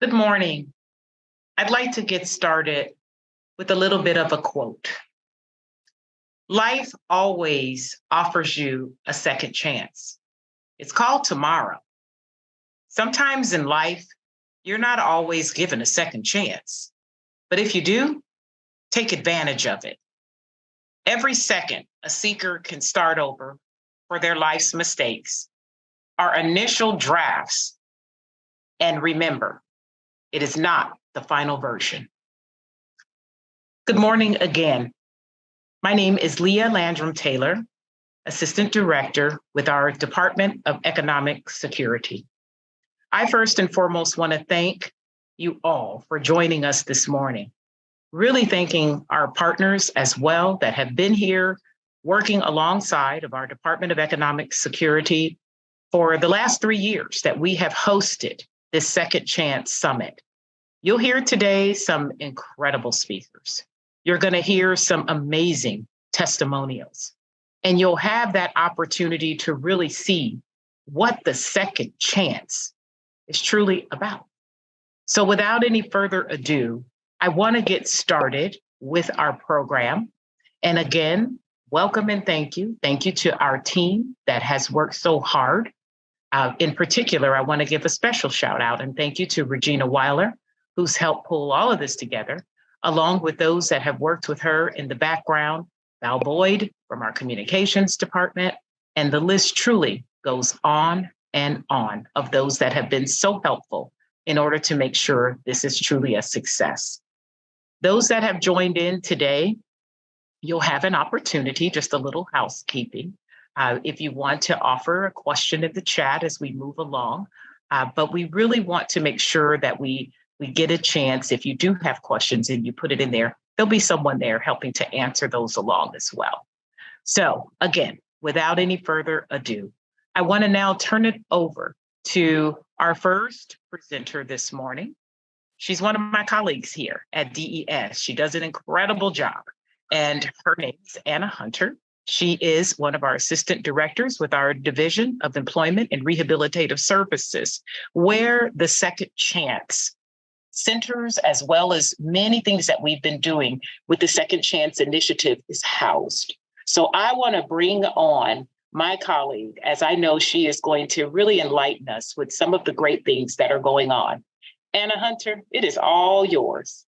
Good morning. I'd like to get started with a little bit of a quote. Life always offers you a second chance. It's called tomorrow. Sometimes in life, you're not always given a second chance. But if you do, take advantage of it. Every second, a seeker can start over for their life's mistakes, our initial drafts. And remember, it is not the final version. Good morning again. My name is Leah Landrum Taylor, Assistant Director with our Department of Economic Security. I first and foremost want to thank you all for joining us this morning. Really thanking our partners as well that have been here working alongside of our Department of Economic Security for the last 3 years that we have hosted this Second Chance Summit. You'll hear today some incredible speakers. You're going to hear some amazing testimonials, and you'll have that opportunity to really see what the second chance is truly about. So without any further ado, I want to get started with our program. And again, welcome and thank you. Thank you to our team that has worked so hard. In particular, I want to give a special shout out and thank you to Regina Weiler, who's helped pull all of this together, along with those that have worked with her in the background, Val Boyd from our communications department, and the list truly goes on and on of those that have been so helpful in order to make sure this is truly a success. Those that have joined in today, you'll have an opportunity, just a little housekeeping, if you want to offer a question in the chat as we move along. But we really want to make sure that we get a chance. If you do have questions and you put it in there, there'll be someone there helping to answer those along as well. So again, without any further ado, I want to now turn it over to our first presenter this morning. She's one of my colleagues here at DES. She does an incredible job, and her name is Anna Hunter. She is one of our assistant directors with our Division of Employment and Rehabilitative Services, where the Second Chance centers, as well as many things that we've been doing with the Second Chance Initiative, is housed. So I want to bring on my colleague, as I know she is going to really enlighten us with some of the great things that are going on. Anna Hunter, it is all yours.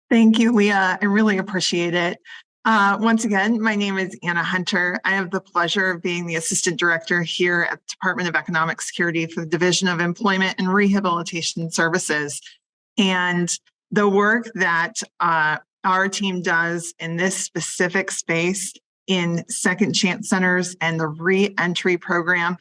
Thank you, Leah. I really appreciate it. Once again, my name is Anna Hunter. I have the pleasure of being the Assistant Director here at the Department of Economic Security for the Division of Employment and Rehabilitation Services. And the work that our team does in this specific space in Second Chance Centers and the reentry program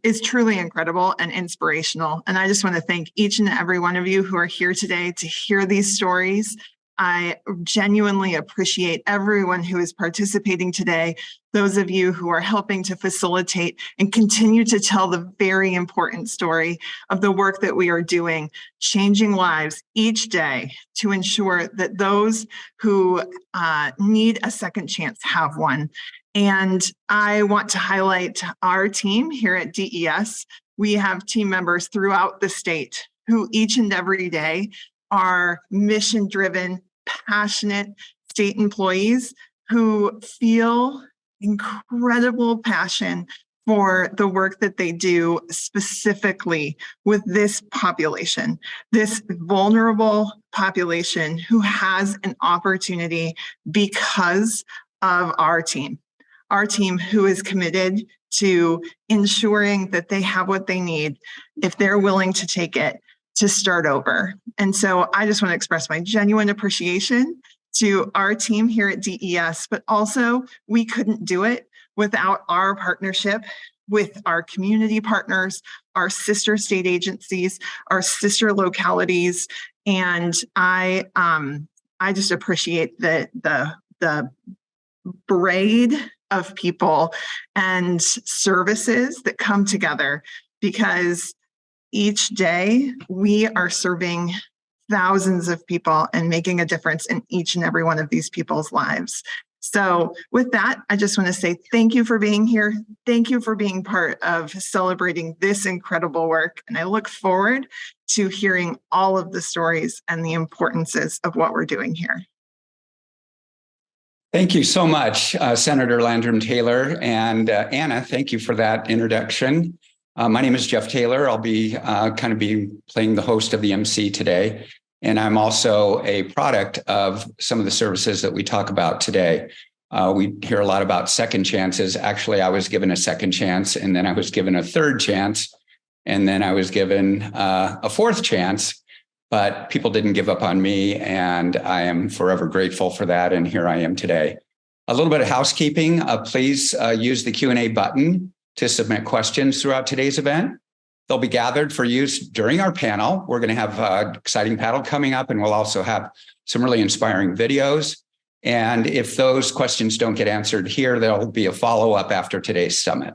is truly incredible and inspirational. And I just want to thank each and every one of you who are here today to hear these stories. I genuinely appreciate everyone who is participating today, those of you who are helping to facilitate and continue to tell the very important story of the work that we are doing, changing lives each day to ensure that those who need a second chance have one. And I want to highlight our team here at DES. We have team members throughout the state who each and every day are mission-driven, passionate state employees who feel incredible passion for the work that they do, specifically with this population, this vulnerable population who has an opportunity because of our team who is committed to ensuring that they have what they need if they're willing to take it to start over. And so I just want to express my genuine appreciation to our team here at DES, but also we couldn't do it without our partnership with our community partners, our sister state agencies, our sister localities. And I just appreciate the braid of people and services that come together, because each day we are serving thousands of people and making a difference in each and every one of these people's lives. So with that, I just want to say thank you for being here. Thank you for being part of celebrating this incredible work. And I look forward to hearing all of the stories and the importances of what we're doing here. Thank you so much, Senator Landrum-Taylor. And Anna, thank you for that introduction. My name is Jeff Taylor. I'll be playing the host of the MC today. And I'm also a product of some of the services that we talk about today. We hear a lot about second chances. Actually, I was given a second chance, and then I was given a third chance, and then I was given a fourth chance. But people didn't give up on me, and I am forever grateful for that. And here I am today. A little bit of housekeeping. Please use the Q&A button to submit questions throughout today's event. They'll be gathered for use during our panel. We're going to have an exciting panel coming up, and we'll also have some really inspiring videos. And if those questions don't get answered here, there'll be a follow-up after today's summit.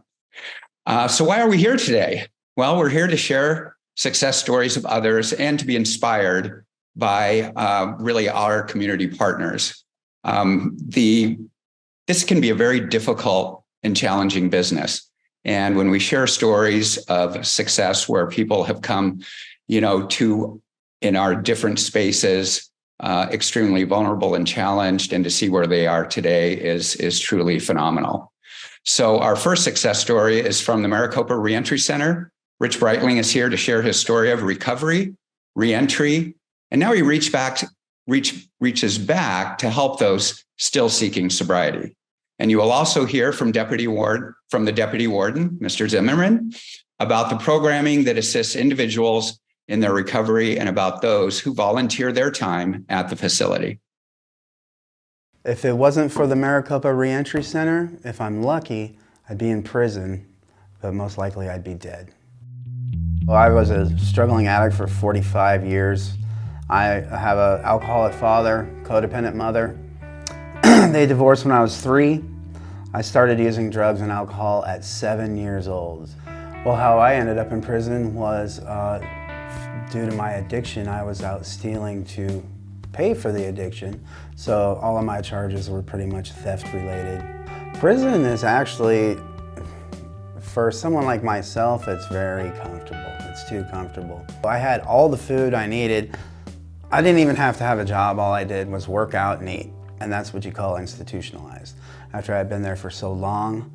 So why are we here today? Well, we're here to share success stories of others and to be inspired by really our community partners. This can be a very difficult and challenging business. And when we share stories of success where people have come, to in our different spaces, extremely vulnerable and challenged, and to see where they are today is truly phenomenal. So our first success story is from the Maricopa Reentry Center. Rich Breitling is here to share his story of recovery, reentry, and now he reaches back to help those still seeking sobriety. And you will also hear from the Deputy Warden, Mr. Zimmerman, about the programming that assists individuals in their recovery and about those who volunteer their time at the facility. If it wasn't for the Maricopa Reentry Center, if I'm lucky, I'd be in prison, but most likely I'd be dead. Well, I was a struggling addict for 45 years. I have an alcoholic father, codependent mother. They divorced when I was 3. I started using drugs and alcohol at 7 years old. Well, how I ended up in prison was due to my addiction. I was out stealing to pay for the addiction, so all of my charges were pretty much theft related. Prison is actually, for someone like myself, it's very comfortable. It's too comfortable. I had all the food I needed. I didn't even have to have a job. All I did was work out and eat. And that's what you call institutionalized. After I'd been there for so long,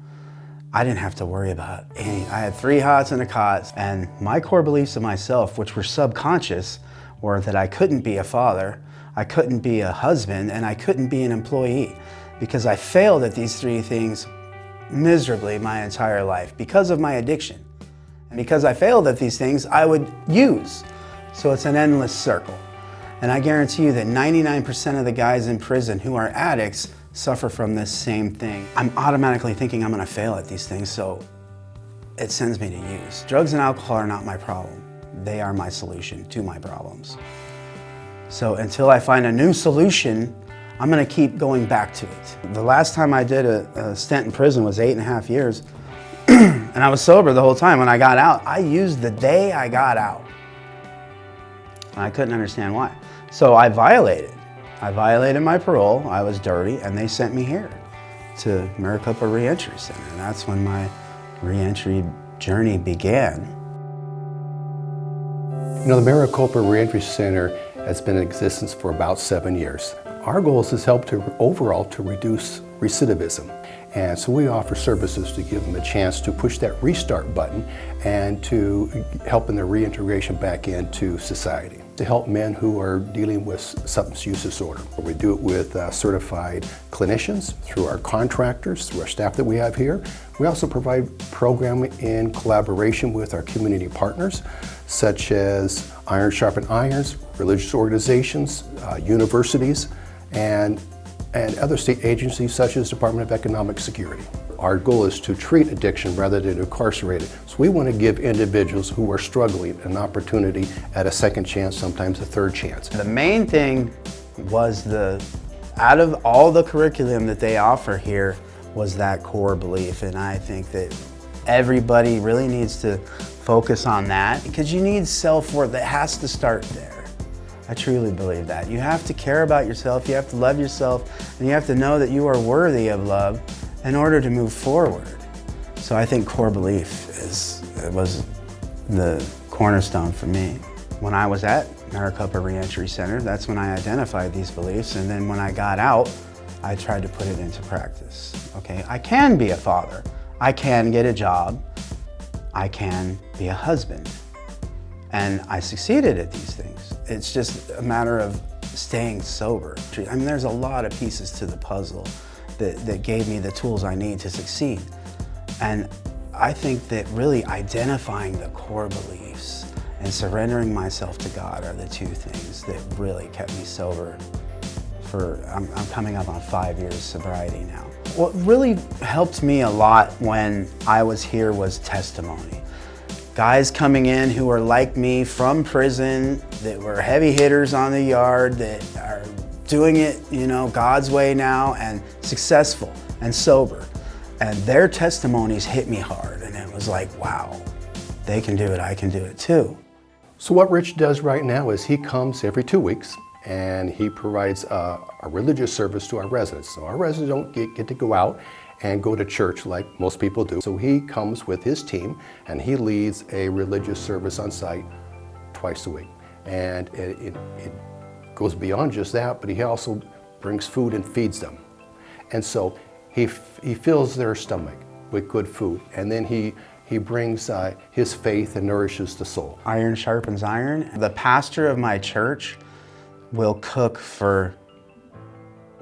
I didn't have to worry about anything. I had 3 hots and a cot. And my core beliefs of myself, which were subconscious, were that I couldn't be a father, I couldn't be a husband, and I couldn't be an employee. Because I failed at these 3 things miserably my entire life because of my addiction. And because I failed at these things, I would use. So it's an endless circle. And I guarantee you that 99% of the guys in prison who are addicts suffer from this same thing. I'm automatically thinking I'm gonna fail at these things, so it sends me to use. Drugs and alcohol are not my problem. They are my solution to my problems. So until I find a new solution, I'm gonna keep going back to it. The last time I did a stint in prison was 8.5 years. And I was sober the whole time. When I got out, I used the day I got out. And I couldn't understand why. So I violated my parole. I was dirty, and they sent me here to Maricopa Reentry Center. And that's when my reentry journey began. The Maricopa Reentry Center has been in existence for about 7 years. Our goal is to help overall to reduce recidivism. And so we offer services to give them a chance to push that restart button and to help in their reintegration back into society. To help men who are dealing with substance use disorder. We do it with certified clinicians, through our contractors, through our staff that we have here. We also provide programming in collaboration with our community partners, such as Iron Sharpen Irons, religious organizations, universities, and other state agencies such as Department of Economic Security. Our goal is to treat addiction rather than incarcerate it. So we want to give individuals who are struggling an opportunity at a second chance, sometimes a third chance. The main thing was out of all the curriculum that they offer here was that core belief. And I think that everybody really needs to focus on that because you need self-worth. That has to start there. I truly believe that. You have to care about yourself, you have to love yourself, and you have to know that you are worthy of love in order to move forward. So I think core belief was the cornerstone for me. When I was at Maricopa Reentry Center, that's when I identified these beliefs, and then when I got out, I tried to put it into practice. Okay, I can be a father, I can get a job, I can be a husband, and I succeeded at these things. It's just a matter of staying sober. I mean, there's a lot of pieces to the puzzle that gave me the tools I need to succeed. And I think that really identifying the core beliefs and surrendering myself to God are the two things that really kept me sober I'm coming up on 5 years sobriety now. What really helped me a lot when I was here was testimony. Guys coming in who are like me from prison, that were heavy hitters on the yard, that are doing it, you know, God's way now and successful and sober. And their testimonies hit me hard, and it was like, wow, they can do it, I can do it too. So what Rich does right now is he comes every 2 weeks and he provides a religious service to our residents. So our residents don't get to go out and go to church like most people do. So he comes with his team and he leads a religious service on site twice a week. And it goes beyond just that, but he also brings food and feeds them. And so he fills their stomach with good food, and then he brings his faith and nourishes the soul. Iron sharpens iron. The pastor of my church will cook for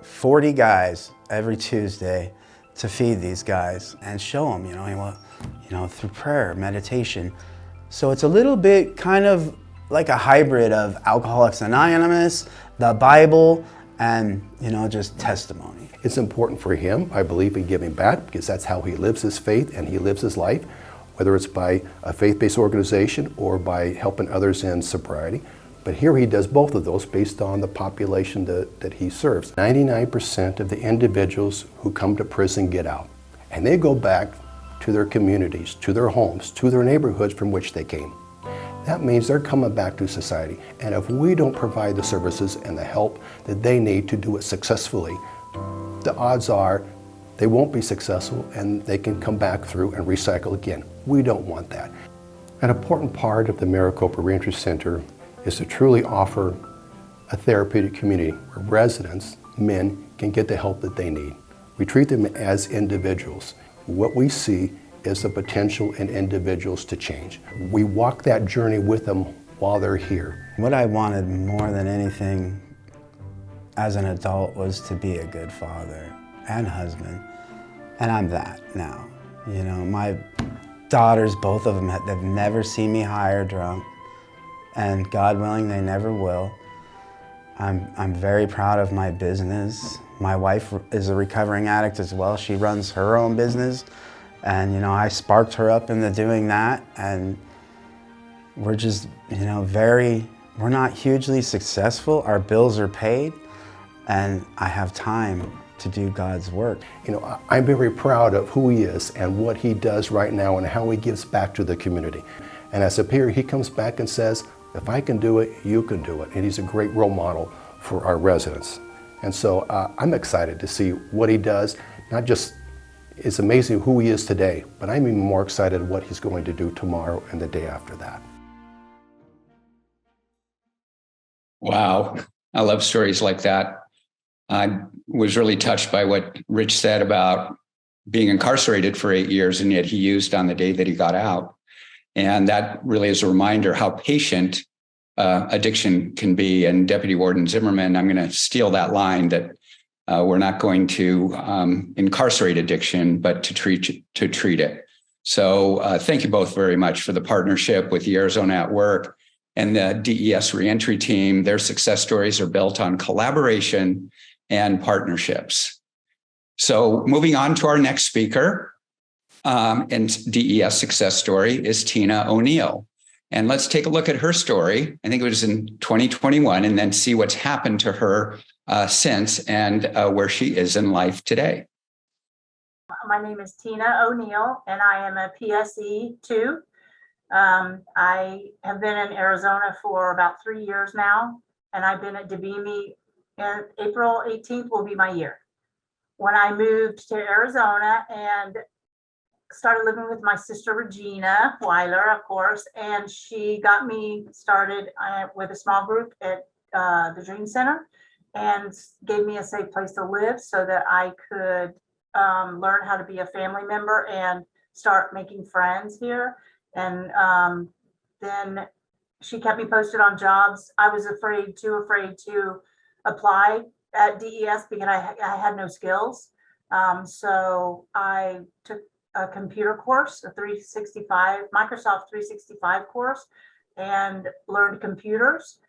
40 guys every Tuesday to feed these guys and show them, through prayer, meditation. So it's a little bit kind of like a hybrid of Alcoholics Anonymous, the Bible, and just testimony. It's important for him, I believe, in giving back, because that's how he lives his faith and he lives his life, whether it's by a faith-based organization or by helping others in sobriety. But here he does both of those based on the population that he serves. 99% of the individuals who come to prison get out, and they go back to their communities, to their homes, to their neighborhoods from which they came. That means they're coming back to society. And if we don't provide the services and the help that they need to do it successfully, the odds are they won't be successful and they can come back through and recycle again. We don't want that. An important part of the Maricopa Reentry Center is to truly offer a therapeutic community where residents, men, can get the help that they need. We treat them as individuals. What we see is the potential in individuals to change. We walk that journey with them while they're here. What I wanted more than anything as an adult was to be a good father and husband, and I'm that now. My daughters, both of them, they've never seen me high or drunk, and God willing, they never will. I'm very proud of my business. My wife is a recovering addict as well. She runs her own business, and I sparked her up into doing that, and we're just, we're not hugely successful. Our bills are paid, and I have time to do God's work. I'm very proud of who he is and what he does right now and how he gives back to the community. And as a peer, he comes back and says, if I can do it, you can do it. And he's a great role model for our residents. And so I'm excited to see what he does. Not just, it's amazing who he is today, but I'm even more excited what he's going to do tomorrow and the day after that. Wow, I love stories like that. I was really touched by what Rich said about being incarcerated for 8 years, and yet he used on the day that he got out. And that really is a reminder how patient addiction can be. And Deputy Warden Zimmerman, I'm going to steal that line that we're not going to incarcerate addiction, but to treat it. So thank you both very much for the partnership with the Arizona at Work and the DES reentry team. Their success stories are built on collaboration and partnerships. So moving on to our next speaker, and DES success story is Tina O'Neill. And let's take a look at her story. I think it was in 2021, and then see what's happened to her since and where she is in life today. My name is Tina O'Neill, and I am a PSE 2. I have been in Arizona for about 3 years now. and I've been at DBME, and April 18th will be my year. When I moved to Arizona and started living with my sister Regina Weiler, of course, and she got me started with a small group at the Dream Center and gave me a safe place to live so that I could learn how to be a family member and start making friends here. And then she kept me posted on jobs. I was too afraid to apply at DES because I had no skills. So I took a computer course, a Microsoft 365 course, and learned computers.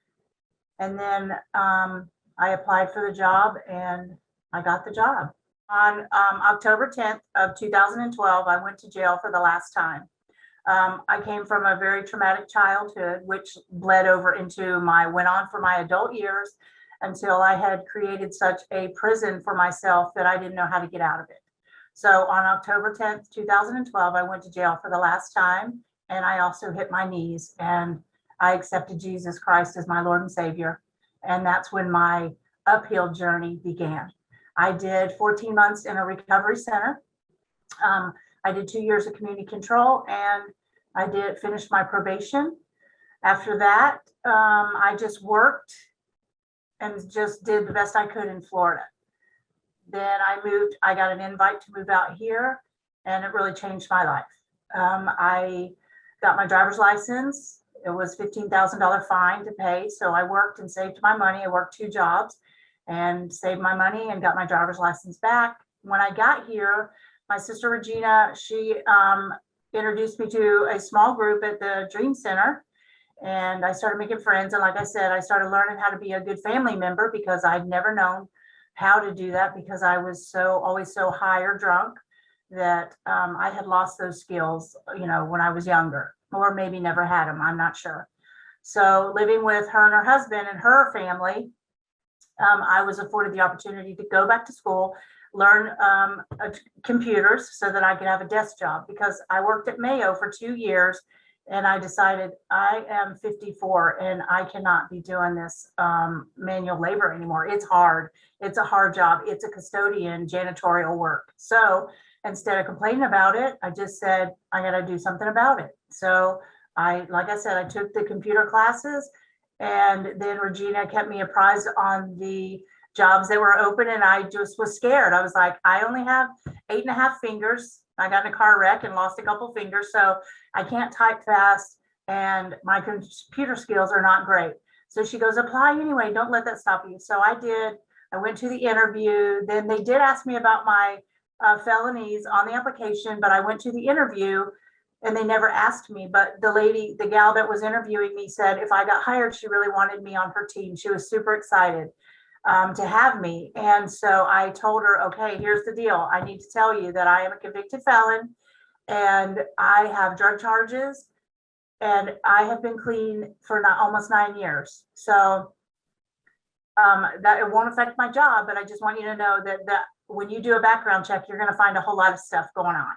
And then I applied for the job and I got the job. On October 10th of 2012, I went to jail for the last time. I came from a very traumatic childhood, which bled over into went on for my adult years until I had created such a prison for myself that I didn't know how to get out of it. So on October 10th, 2012, I went to jail for the last time, and I also hit my knees and I accepted Jesus Christ as my Lord and Savior. And that's when my uphill journey began. I did 14 months in a recovery center. I did 2 years of community control, and I finished my probation. After that, I just worked and just did the best I could in Florida. Then I got an invite to move out here, and it really changed my life. I got my driver's license. It was $15,000 fine to pay. So I worked and saved my money. I worked 2 jobs and saved my money and got my driver's license back. When I got here, my sister Regina, she introduced me to a small group at the Dream Center, and I started making friends. And like I said, I started learning how to be a good family member because I'd never known how to do that because I was always so high or drunk that I had lost those skills, when I was younger, or maybe never had them. I'm not sure. So living with her and her husband and her family, I was afforded the opportunity to go back to school, learn computers so that I could have a desk job, because I worked at Mayo for 2 years and I decided I am 54 and I cannot be doing this manual labor anymore. It's hard. It's a hard job. It's a custodian janitorial work. So instead of complaining about it, I just said, I got to do something about it. So like I said, I took the computer classes, and then Regina kept me apprised on the jobs that were open, and I just was scared. I was like, I only have 8.5 fingers. I got in a car wreck and lost a couple fingers, so I can't type fast, and my computer skills are not great. So she goes, apply anyway. Don't let that stop you. So I did. I went to the interview. Then they did ask me about my felonies on the application, but I went to the interview and they never asked me. But the gal that was interviewing me said if I got hired, she really wanted me on her team. She was super excited to have me. And so I told her, okay, here's the deal. I need to tell you that I am a convicted felon and I have drug charges, and I have been clean for almost 9 years. So that it won't affect my job, but I just want you to know that when you do a background check, you're going to find a whole lot of stuff going on.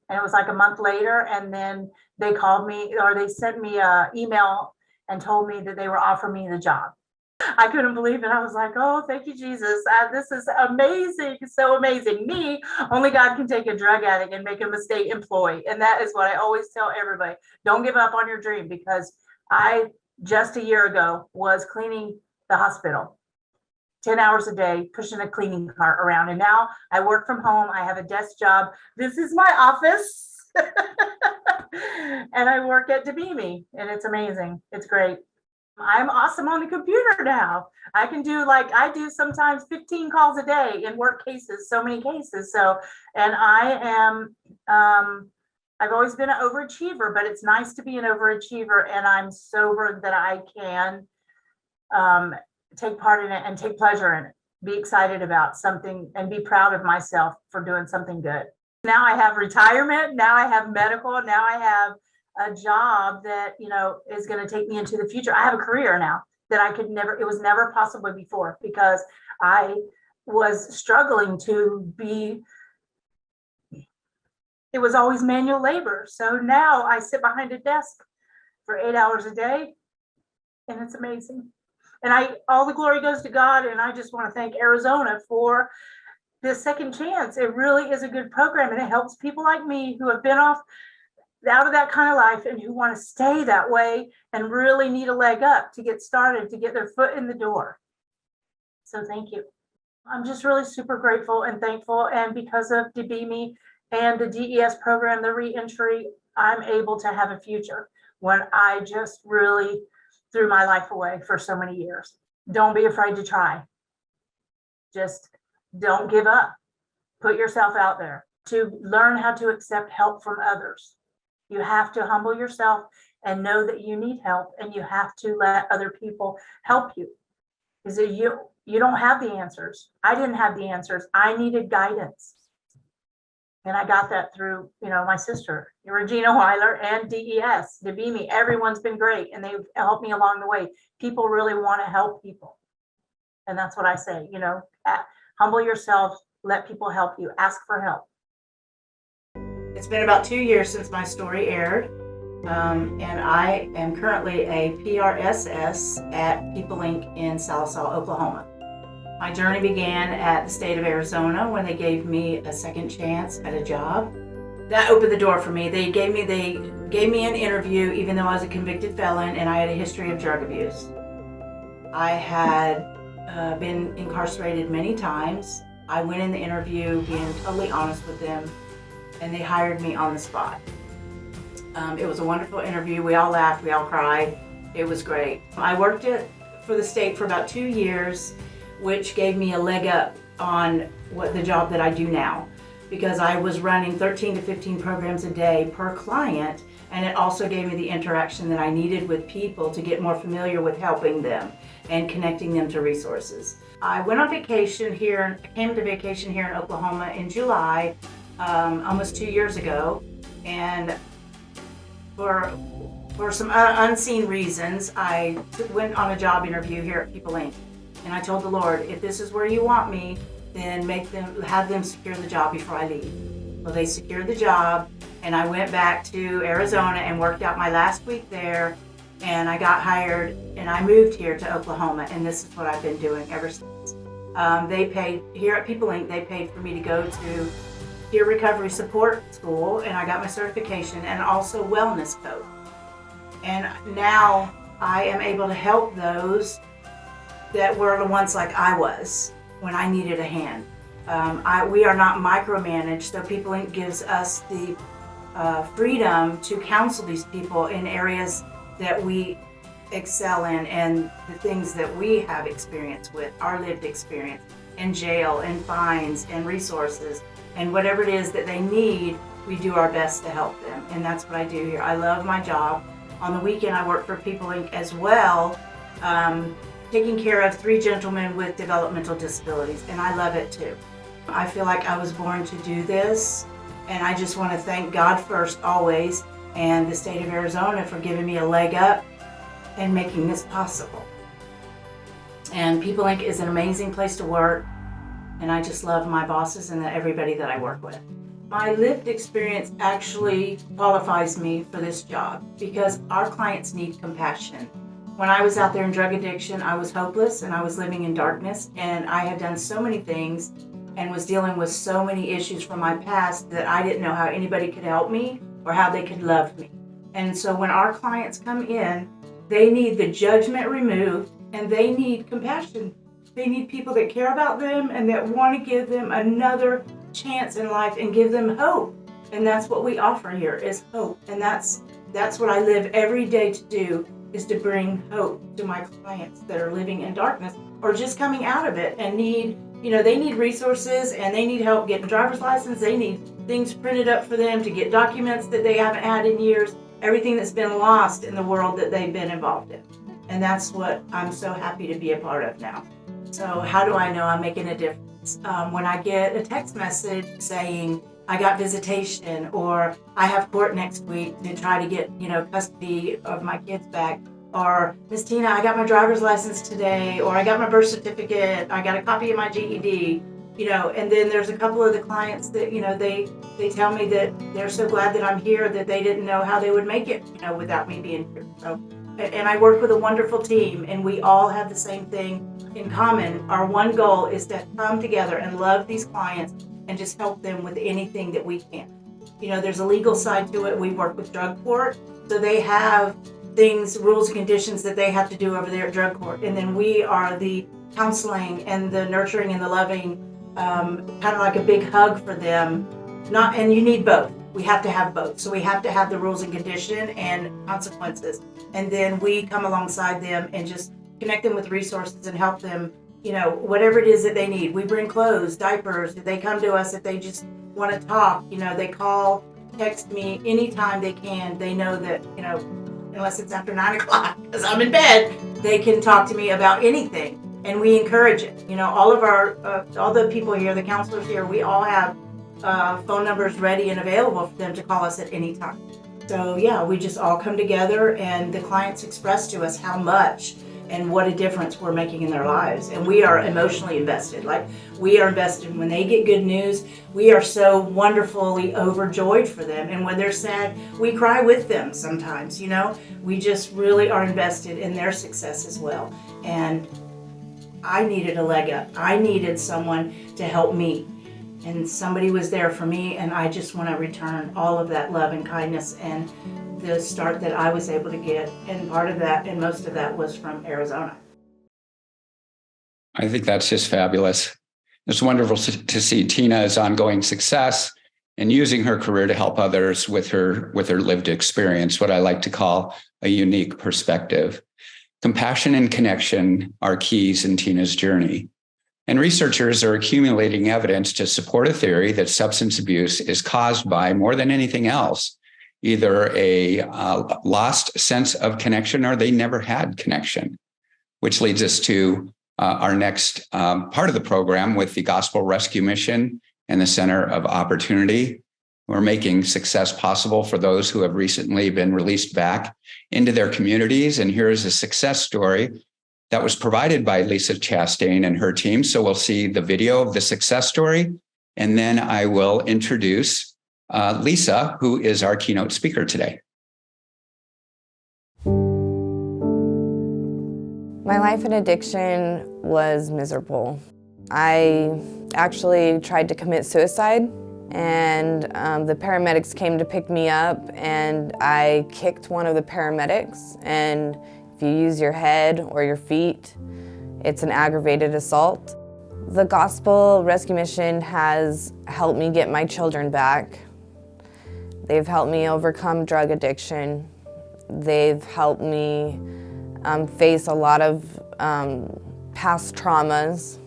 And it was like a month later, and then they called me, or they sent me an email and told me that they were offering me the job. I couldn't believe it. I was like, oh, thank you, Jesus. This is amazing. So amazing. Only God can take a drug addict and make him a state employee. And that is what I always tell everybody. Don't give up on your dream, because I just a year ago was cleaning the hospital 10 hours a day, pushing a cleaning cart around. And now I work from home. I have a desk job. This is my office. And I work at DBME, and it's amazing. It's great. I'm awesome on the computer now. I can do I do sometimes 15 calls a day in work cases, so many cases. So, and I am, I've always been an overachiever, but it's nice to be an overachiever, and I'm sober that I can take part in it and take pleasure in it, be excited about something and be proud of myself for doing something good. Now I have retirement. Now I have medical. Now I have a job that, is going to take me into the future. I have a career now that it was never possible before, because I was struggling it was always manual labor. So now I sit behind a desk for 8 hours a day, and it's amazing. And all the glory goes to God. And I just want to thank Arizona for this second chance. It really is a good program, and it helps people like me who have been out of that kind of life and who want to stay that way and really need a leg up to get started, to get their foot in the door. So thank you. I'm just really super grateful and thankful. And because of DBME and the DES program, the reentry, I'm able to have a future when I just really threw my life away for so many years. Don't be afraid to try. Just don't give up. Put yourself out there to learn how to accept help from others. You have to humble yourself and know that you need help, and you have to let other people help you. Because you don't have the answers. I didn't have the answers. I needed guidance. And I got that through, my sister, Regina Weiler, and DES, DBME. Everyone's been great, and they've helped me along the way. People really want to help people. And that's what I say, humble yourself, let people help you, ask for help. It's been about 2 years since my story aired, and I am currently a PRSS at People Inc. in Sallisaw, Oklahoma. My journey began at the state of Arizona when they gave me a second chance at a job. That opened the door for me. They gave me an interview even though I was a convicted felon and I had a history of drug abuse. I had been incarcerated many times. I went in the interview being totally honest with them, and they hired me on the spot. It was a wonderful interview. We all laughed, we all cried. It was great. I worked for the state for about 2 years, which gave me a leg up on the job that I do now, because I was running 13 to 15 programs a day per client, and it also gave me the interaction that I needed with people to get more familiar with helping them and connecting them to resources. I went on vacation here, came to vacation here in Oklahoma in July, almost 2 years ago, and for some unseen reasons, I went on a job interview here at People Inc. And I told the Lord, if this is where you want me, then have them secure the job before I leave. Well, they secured the job, and I went back to Arizona and worked out my last week there, and I got hired, and I moved here to Oklahoma, and this is what I've been doing ever since. They paid, here at People Inc., they paid for me to go to peer recovery support school, and I got my certification, and also wellness coach. And now I am able to help those that were the ones like I was when I needed a hand. We are not micromanaged, so People Inc. gives us the freedom to counsel these people in areas that we excel in and the things that we have experience with, our lived experience in jail and fines and resources and whatever it is that they need, we do our best to help them. And that's what I do here. I love my job. On the weekend, I work for People Inc. as well, taking care of 3 gentlemen with developmental disabilities, and I love it too. I feel like I was born to do this, and I just want to thank God first always, and the state of Arizona for giving me a leg up and making this possible. And People Inc. is an amazing place to work, and I just love my bosses and everybody that I work with. My lived experience actually qualifies me for this job because our clients need compassion. When I was out there in drug addiction, I was hopeless and I was living in darkness, and I had done so many things and was dealing with so many issues from my past that I didn't know how anybody could help me or how they could love me. And so when our clients come in, they need the judgment removed and they need compassion. They need people that care about them and that want to give them another chance in life and give them hope. And that's what we offer here is hope. And that's what I live every day to do, is to bring hope to my clients that are living in darkness or just coming out of it and they need resources and they need help getting a driver's license. They need things printed up for them to get documents that they haven't had in years, everything that's been lost in the world that they've been involved in. And that's what I'm so happy to be a part of now. So how do I know I'm making a difference? When I get a text message saying, I got visitation, or I have court next week to try to get, custody of my kids back, or Miss Tina, I got my driver's license today, or I got my birth certificate, I got a copy of my GED, and then there's a couple of the clients that, they tell me that they're so glad that I'm here that they didn't know how they would make it, without me being here. So and I work with a wonderful team, and we all have the same thing in common. Our one goal is to come together and love these clients and just help them with anything that we can. You know, there's a legal side to it. We work with drug court, so they have things, rules and conditions that they have to do over there at drug court. And then we are the counseling and the nurturing and the loving, kind of like a big hug for them. And you need both. We have to have both. So we have to have the rules and condition and consequences. And then we come alongside them and just connect them with resources and help them, you know, whatever it is that they need. We bring clothes, diapers. They come to us if they just want to talk. You know, they call, text me anytime they can. They know that, you know, unless it's after 9 o'clock because I'm in bed, they can talk to me about anything. And we encourage it. You know, all of our, all the people here, the counselors here, we all have phone numbers ready and available for them to call us at any time. So yeah, we just all come together, and the clients express to us how much and what a difference we're making in their lives. And we are emotionally invested. Like, we are invested when they get good news. We are so wonderfully overjoyed for them. And when they're sad, we cry with them sometimes, you know. We just really are invested in their success as well. And I needed a leg up. I needed someone to help me. And somebody was there for me, and I just want to return all of that love and kindness and the start that I was able to get. And part of that and most of that was from Arizona. I think that's just fabulous. It's wonderful to see Tina's ongoing success and using her career to help others with her lived experience, what I like to call a unique perspective. Compassion and connection are keys in Tina's journey. And researchers are accumulating evidence to support a theory that substance abuse is caused by, more than anything else, either a lost sense of connection or they never had connection, which leads us to our next part of the program with the Gospel Rescue Mission and the Center of Opportunity. We're making success possible for those who have recently been released back into their communities. And here is a success story that was provided by Lisa Chastain and her team. So we'll see the video of the success story, and then I will introduce Lisa, who is our keynote speaker today. My life in addiction was miserable. I actually tried to commit suicide, and the paramedics came to pick me up, and I kicked one of the paramedics. And if you use your head or your feet, it's an aggravated assault. The Gospel Rescue Mission has helped me get my children back. They've helped me overcome drug addiction. They've helped me face a lot of past traumas.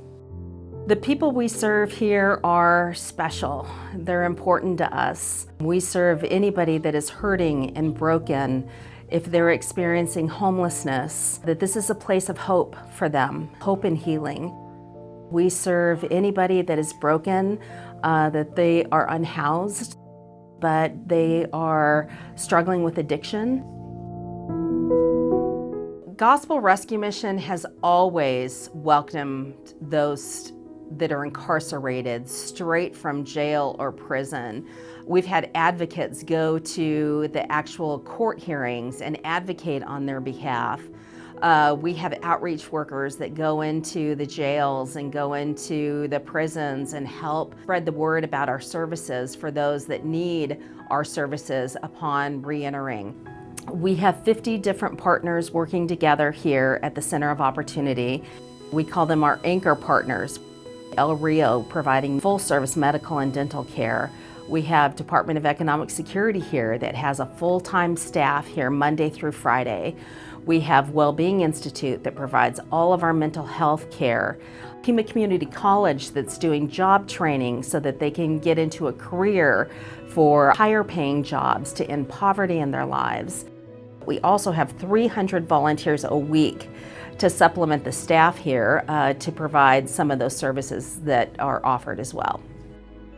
The people we serve here are special. They're important to us. We serve anybody that is hurting and broken. If they're experiencing homelessness, that this is a place of hope for them, hope and healing. We serve anybody that is broken, that they are unhoused, but they are struggling with addiction. Gospel Rescue Mission has always welcomed those that are incarcerated straight from jail or prison. We've had advocates go to the actual court hearings and advocate on their behalf. We have outreach workers that go into the jails and go into the prisons and help spread the word about our services for those that need our services upon reentering. We have 50 different partners working together here at the Center of Opportunity. We call them our anchor partners. El Rio providing full service medical and dental care. We have Department of Economic Security here that has a full-time staff here Monday through Friday. We have Wellbeing Institute that provides all of our mental health care. Pima Community College that's doing job training so that they can get into a career for higher paying jobs to end poverty in their lives. We also have 300 volunteers a week to supplement the staff here to provide some of those services that are offered as well.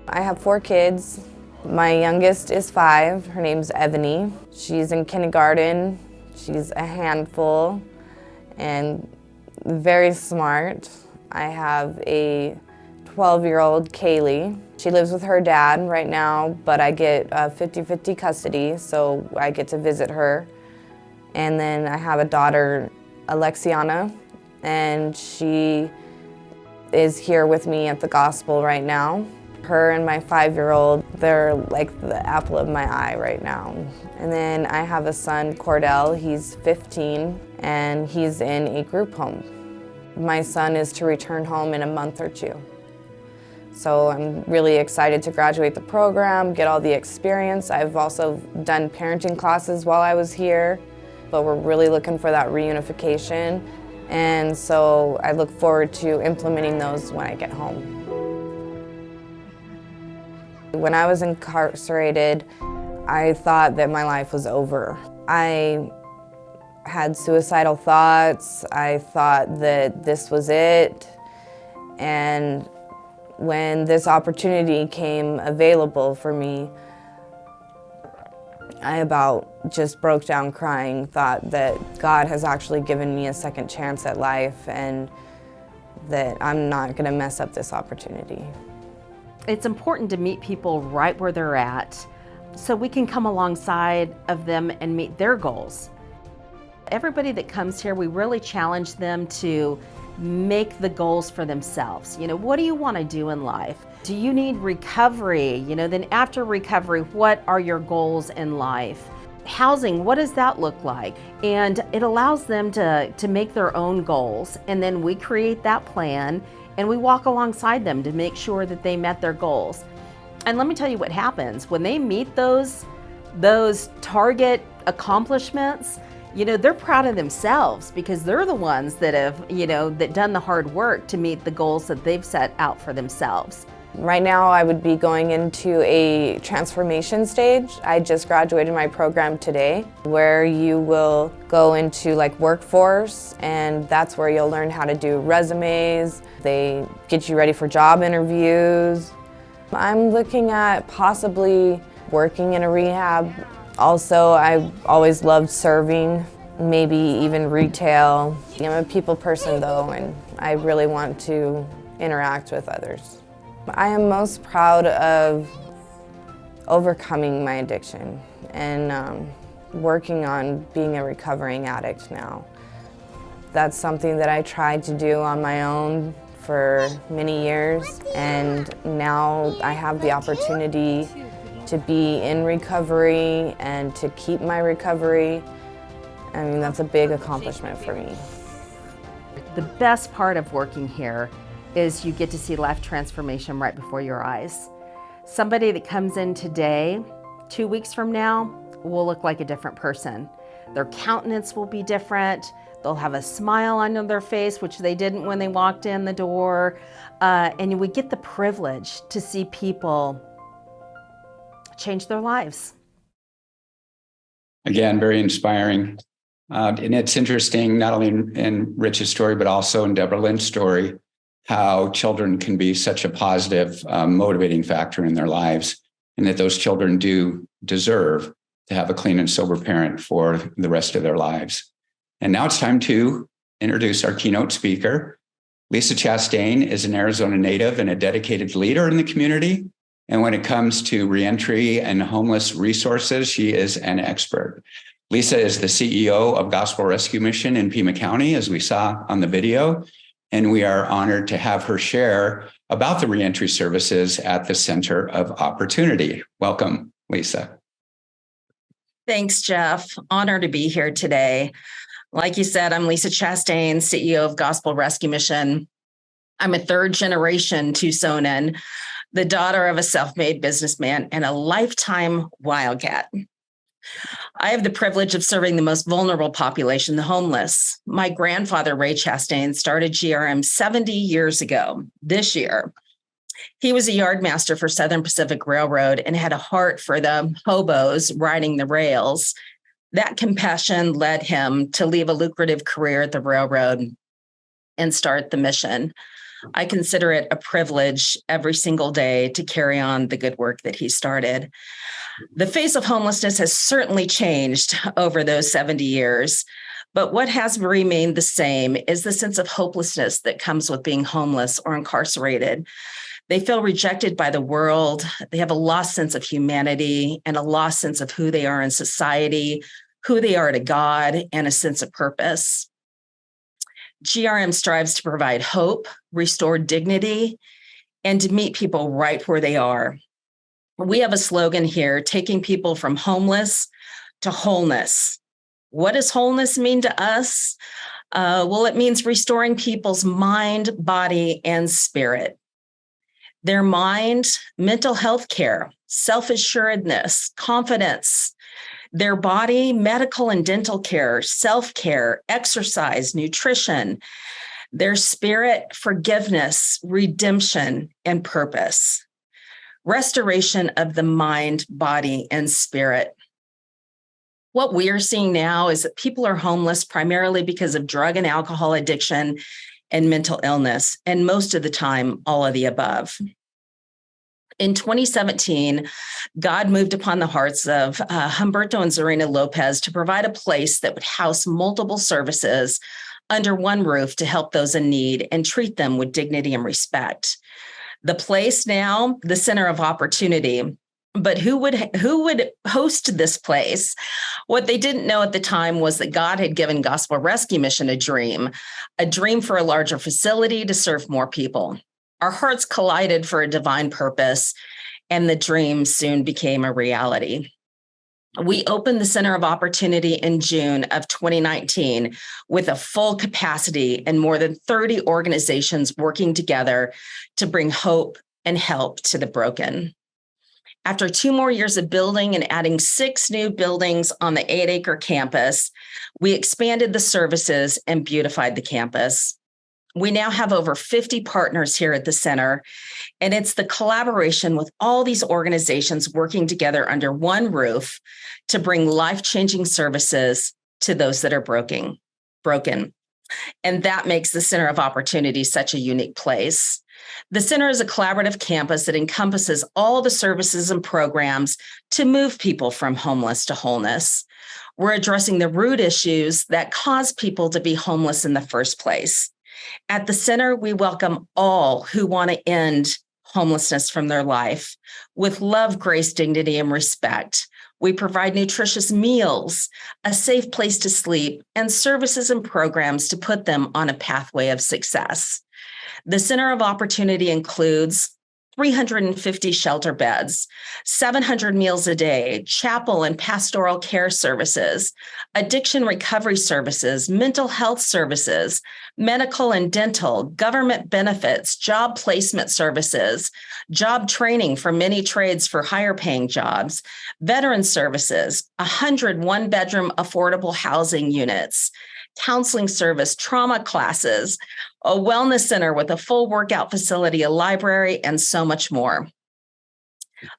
I have 4 kids. My youngest is 5. Her name's Ebony. She's in kindergarten. She's a handful and very smart. I have a 12-year-old Kaylee. She lives with her dad right now, but I get 50-50 custody, so I get to visit her. And then I have a daughter, Alexiana, and she is here with me at the gospel right now. Her and my 5-year-old, they're like the apple of my eye right now. And then I have a son, Cordell, he's 15, and he's in a group home. My son is to return home in a month or 2. So I'm really excited to graduate the program, get all the experience. I've also done parenting classes while I was here, but we're really looking for that reunification. And so I look forward to implementing those when I get home. When I was incarcerated, I thought that my life was over. I had suicidal thoughts. I thought that this was it. And when this opportunity came available for me, I about just broke down crying, thought that God has actually given me a second chance at life and that I'm not going to mess up this opportunity. It's important to meet people right where they're at so we can come alongside of them and meet their goals. Everybody that comes here, we really challenge them to make the goals for themselves. You know, what do you want to do in life? Do you need recovery? You know, then after recovery, what are your goals in life? Housing, what does that look like? And it allows them to make their own goals. And then we create that plan and we walk alongside them to make sure that they met their goals. And let me tell you what happens when they meet those target accomplishments. You know, they're proud of themselves because they're the ones that have, you know, that done the hard work to meet the goals that they've set out for themselves. Right now, I would be going into a transformation stage. I just graduated my program today, where you will go into like workforce, and that's where you'll learn how to do resumes. They get you ready for job interviews. I'm looking at possibly working in a rehab. Also, I've always loved serving, maybe even retail. I'm a people person though, and I really want to interact with others. I am most proud of overcoming my addiction and working on being a recovering addict now. That's something that I tried to do on my own for many years, and now I have the opportunity to be in recovery and to keep my recovery. I mean, that's a big accomplishment for me. The best part of working here is you get to see life transformation right before your eyes. Somebody that comes in today, 2 weeks from now, will look like a different person. Their countenance will be different. They'll have a smile on their face, which they didn't when they walked in the door. And we get the privilege to see people change their lives. Again, very inspiring. And it's interesting, not only in Rich's story, but also in Deborah Lynn's story, how children can be such a positive, motivating factor in their lives, and that those children do deserve to have a clean and sober parent for the rest of their lives. And now it's time to introduce our keynote speaker. Lisa Chastain is an Arizona native and a dedicated leader in the community. And when it comes to reentry and homeless resources, she is an expert. Lisa is the CEO of Gospel Rescue Mission in Pima County, as we saw on the video. And we are honored to have her share about the reentry services at the Center of Opportunity. Welcome, Lisa. Thanks, Jeff. Honor to be here today. Like you said, I'm Lisa Chastain, CEO of Gospel Rescue Mission. I'm a third-generation Tucsonan, the daughter of a self-made businessman and a lifetime wildcat. I have the privilege of serving the most vulnerable population, the homeless. My grandfather, Ray Chastain, started GRM 70 years ago this year. He was a yardmaster for Southern Pacific Railroad and had a heart for the hobos riding the rails. That compassion led him to leave a lucrative career at the railroad and start the mission. I consider it a privilege every single day to carry on the good work that he started. The face of homelessness has certainly changed over those 70 years, but what has remained the same is the sense of hopelessness that comes with being homeless or incarcerated. They feel rejected by the world. They have a lost sense of humanity and a lost sense of who they are in society, who they are to God, and a sense of purpose. GRM strives to provide hope, restore dignity, and to meet people right where they are. We have a slogan here, taking people from homeless to wholeness. What does wholeness mean to us? Well, it means restoring people's mind, body, and spirit. Their mind, mental health care, self-assuredness, confidence. Their body, medical and dental care, self-care, exercise, nutrition. Their spirit, forgiveness, redemption, and purpose. Restoration of the mind, body, and spirit. What we are seeing now is that people are homeless primarily because of drug and alcohol addiction and mental illness, and most of the time, all of the above. In 2017, God moved upon the hearts of Humberto and Zarina Lopez to provide a place that would house multiple services under one roof to help those in need and treat them with dignity and respect. The place now, the Center of Opportunity. But who would host this place? What they didn't know at the time was that God had given Gospel Rescue Mission a dream for a larger facility to serve more people. Our hearts collided for a divine purpose, and the dream soon became a reality. We opened the Center of Opportunity in June of 2019 with a full capacity and more than 30 organizations working together to bring hope and help to the broken. After 2 more years of building and adding 6 new buildings on the 8-acre campus, we expanded the services and beautified the campus. We now have over 50 partners here at the center, and it's the collaboration with all these organizations working together under one roof to bring life-changing services to those that are broken. And that makes the Center of Opportunity such a unique place. The center is a collaborative campus that encompasses all the services and programs to move people from homeless to wholeness. We're addressing the root issues that cause people to be homeless in the first place. At the center, we welcome all who want to end homelessness from their life with love, grace, dignity, and respect. We provide nutritious meals, a safe place to sleep, and services and programs to put them on a pathway of success. The Center of Opportunity includes 350 shelter beds, 700 meals a day, chapel and pastoral care services, addiction recovery services, mental health services, medical and dental, government benefits, job placement services, job training for many trades for higher paying jobs, veteran services, 100 one-bedroom affordable housing units, counseling service, trauma classes, a wellness center with a full workout facility, a library, and so much more.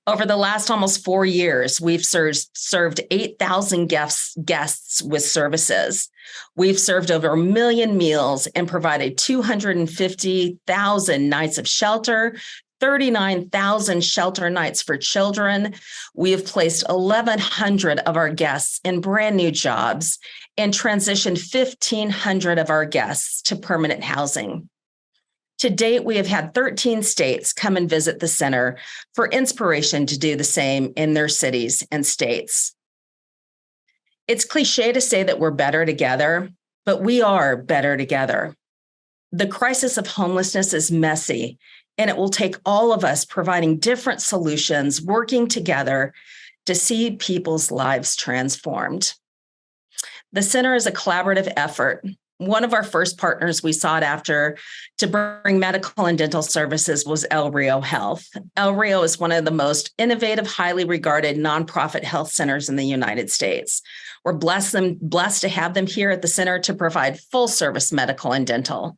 Over the last almost 4 years, we've served 8,000 guests with services. We've served over 1 million meals and provided 250,000 nights of shelter, 39,000 shelter nights for children. We have placed 1,100 of our guests in brand new jobs and transitioned 1,500 of our guests to permanent housing. To date, we have had 13 states come and visit the center for inspiration to do the same in their cities and states. It's cliche to say that we're better together, but we are better together. The crisis of homelessness is messy, and it will take all of us providing different solutions, working together to see people's lives transformed. The center is a collaborative effort. One of our first partners we sought after to bring medical and dental services was El Rio Health. El Rio is one of the most innovative, highly regarded nonprofit health centers in the United States. We're blessed to have them here at the center to provide full service medical and dental.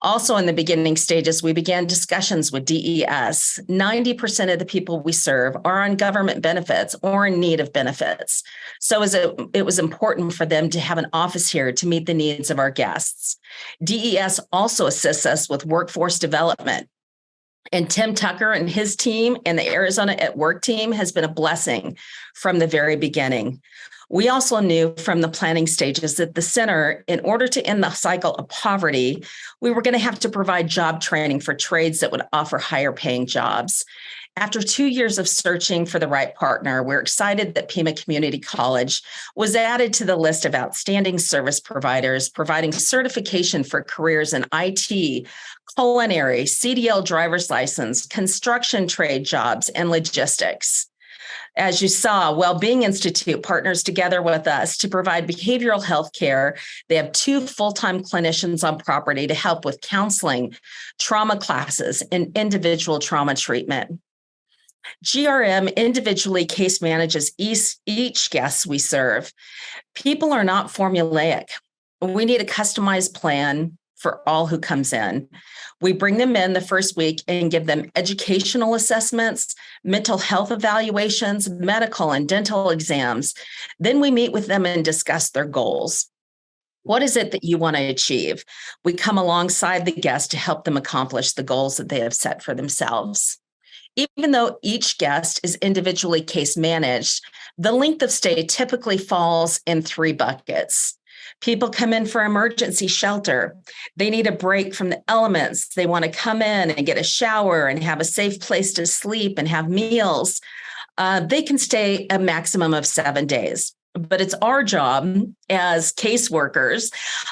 Also, in the beginning stages, we began discussions with DES. 90% of the people we serve are on government benefits or in need of benefits. So it was important for them to have an office here to meet the needs of our guests. DES also assists us with workforce development. And Tim Tucker and his team and the Arizona at Work team has been a blessing from the very beginning. We also knew from the planning stages that the center, in order to end the cycle of poverty, we were going to have to provide job training for trades that would offer higher paying jobs. After 2 years of searching for the right partner, we're excited that Pima Community College was added to the list of outstanding service providers, providing certification for careers in IT, culinary, CDL driver's license, construction trade jobs, and logistics. As you saw, Wellbeing Institute partners together with us to provide behavioral health care. They have 2 full-time clinicians on property to help with counseling, trauma classes, and individual trauma treatment. GRM individually case manages each guest we serve. People are not formulaic. We need a customized plan for all who comes in. We bring them in the first week and give them educational assessments, mental health evaluations, medical and dental exams. Then we meet with them and discuss their goals. What is it that you want to achieve? We come alongside the guest to help them accomplish the goals that they have set for themselves. Even though each guest is individually case managed, the length of stay typically falls in 3 buckets. People come in for emergency shelter. They need a break from the elements. They want to come in and get a shower and have a safe place to sleep and have meals. They can stay a maximum of 7 days. But it's our job as caseworkers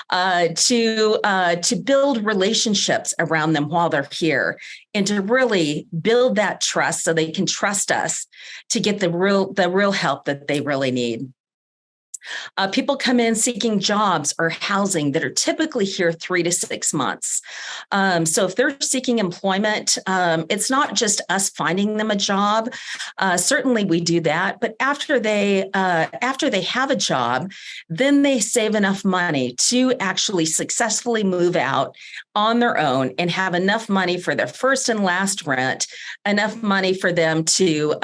to build relationships around them while they're here, and to really build that trust so they can trust us to get the real help that they really need. People come in seeking jobs or housing that are typically here 3 to 6 months. So if they're seeking employment, it's not just us finding them a job. Certainly we do that, but after they have a job, then they save enough money to actually successfully move out on their own and have enough money for their first and last rent, enough money for them to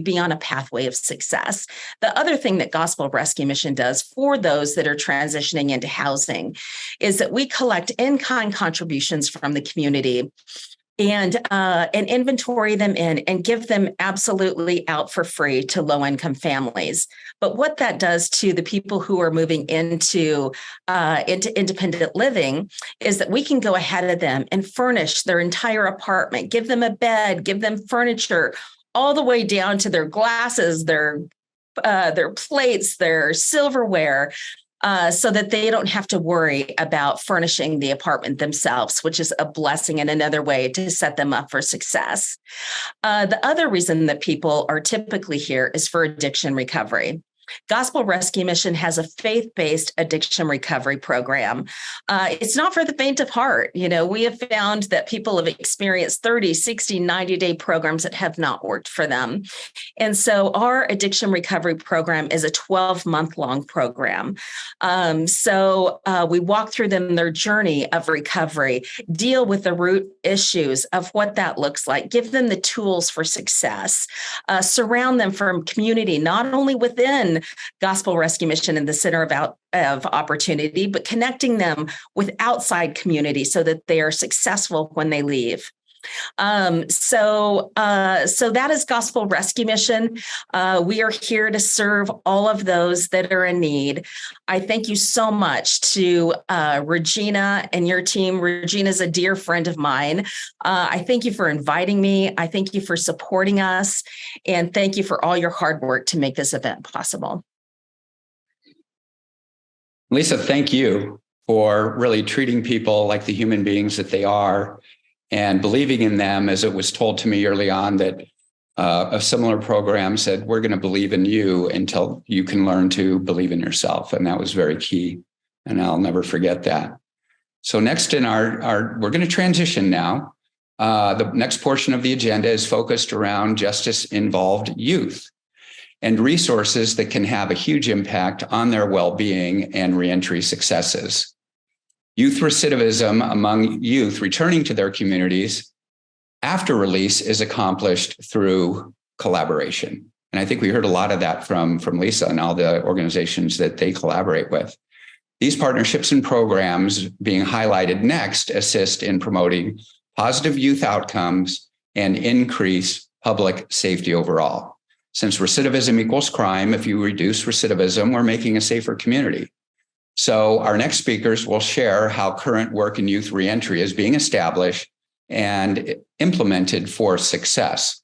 be on a pathway of success. The other thing that Gospel Rescue Mission does for those that are transitioning into housing is that we collect in-kind contributions from the community and inventory them in and give them absolutely out for free to low-income families. But what that does to the people who are moving into independent living is that we can go ahead of them and furnish their entire apartment, give them a bed, give them furniture, all the way down to their glasses, their plates, their silverware, so that they don't have to worry about furnishing the apartment themselves, which is a blessing and another way to set them up for success. The other reason that people are typically here is for addiction recovery. Gospel Rescue Mission has a faith-based addiction recovery program. It's not for the faint of heart. You know, we have found that people have experienced 30, 60, 90-day programs that have not worked for them. And so our addiction recovery program is a 12-month-long program. So we walk through them their journey of recovery, deal with the root issues of what that looks like, give them the tools for success, surround them from community, not only within Gospel Rescue Mission in the Center of Opportunity, but connecting them with outside community so that they are successful when they leave. So that is Gospel Rescue Mission. We are here to serve all of those that are in need. I thank you so much to Regina and your team. Regina is a dear friend of mine. I thank you for inviting me. I thank you for supporting us, and thank you for all your hard work to make this event possible. Lisa, thank you for really treating people like the human beings that they are, and believing in them, as it was told to me early on that a similar program said, we're going to believe in you until you can learn to believe in yourself. And that was very key. And I'll never forget that. So next in we're going to transition now. The next portion of the agenda is focused around justice-involved youth and resources that can have a huge impact on their well-being and reentry successes. Youth recidivism among youth returning to their communities after release is accomplished through collaboration. And I think we heard a lot of that from Lisa and all the organizations that they collaborate with. These partnerships and programs being highlighted next assist in promoting positive youth outcomes and increase public safety overall. Since recidivism equals crime, if you reduce recidivism, we're making a safer community. So our next speakers will share how current work in youth reentry is being established and implemented for success.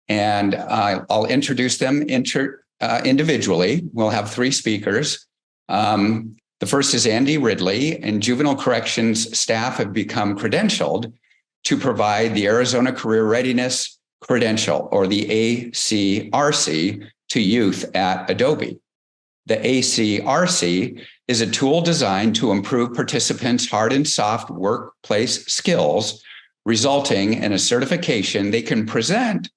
And I'll introduce them individually. We'll have three speakers. The first is Andy Ridley, and juvenile corrections staff have become credentialed to provide the Arizona Career Readiness Credential, or the ACRC, to youth at Adobe. The ACRC is a tool designed to improve participants' hard and soft workplace skills, resulting in a certification they can present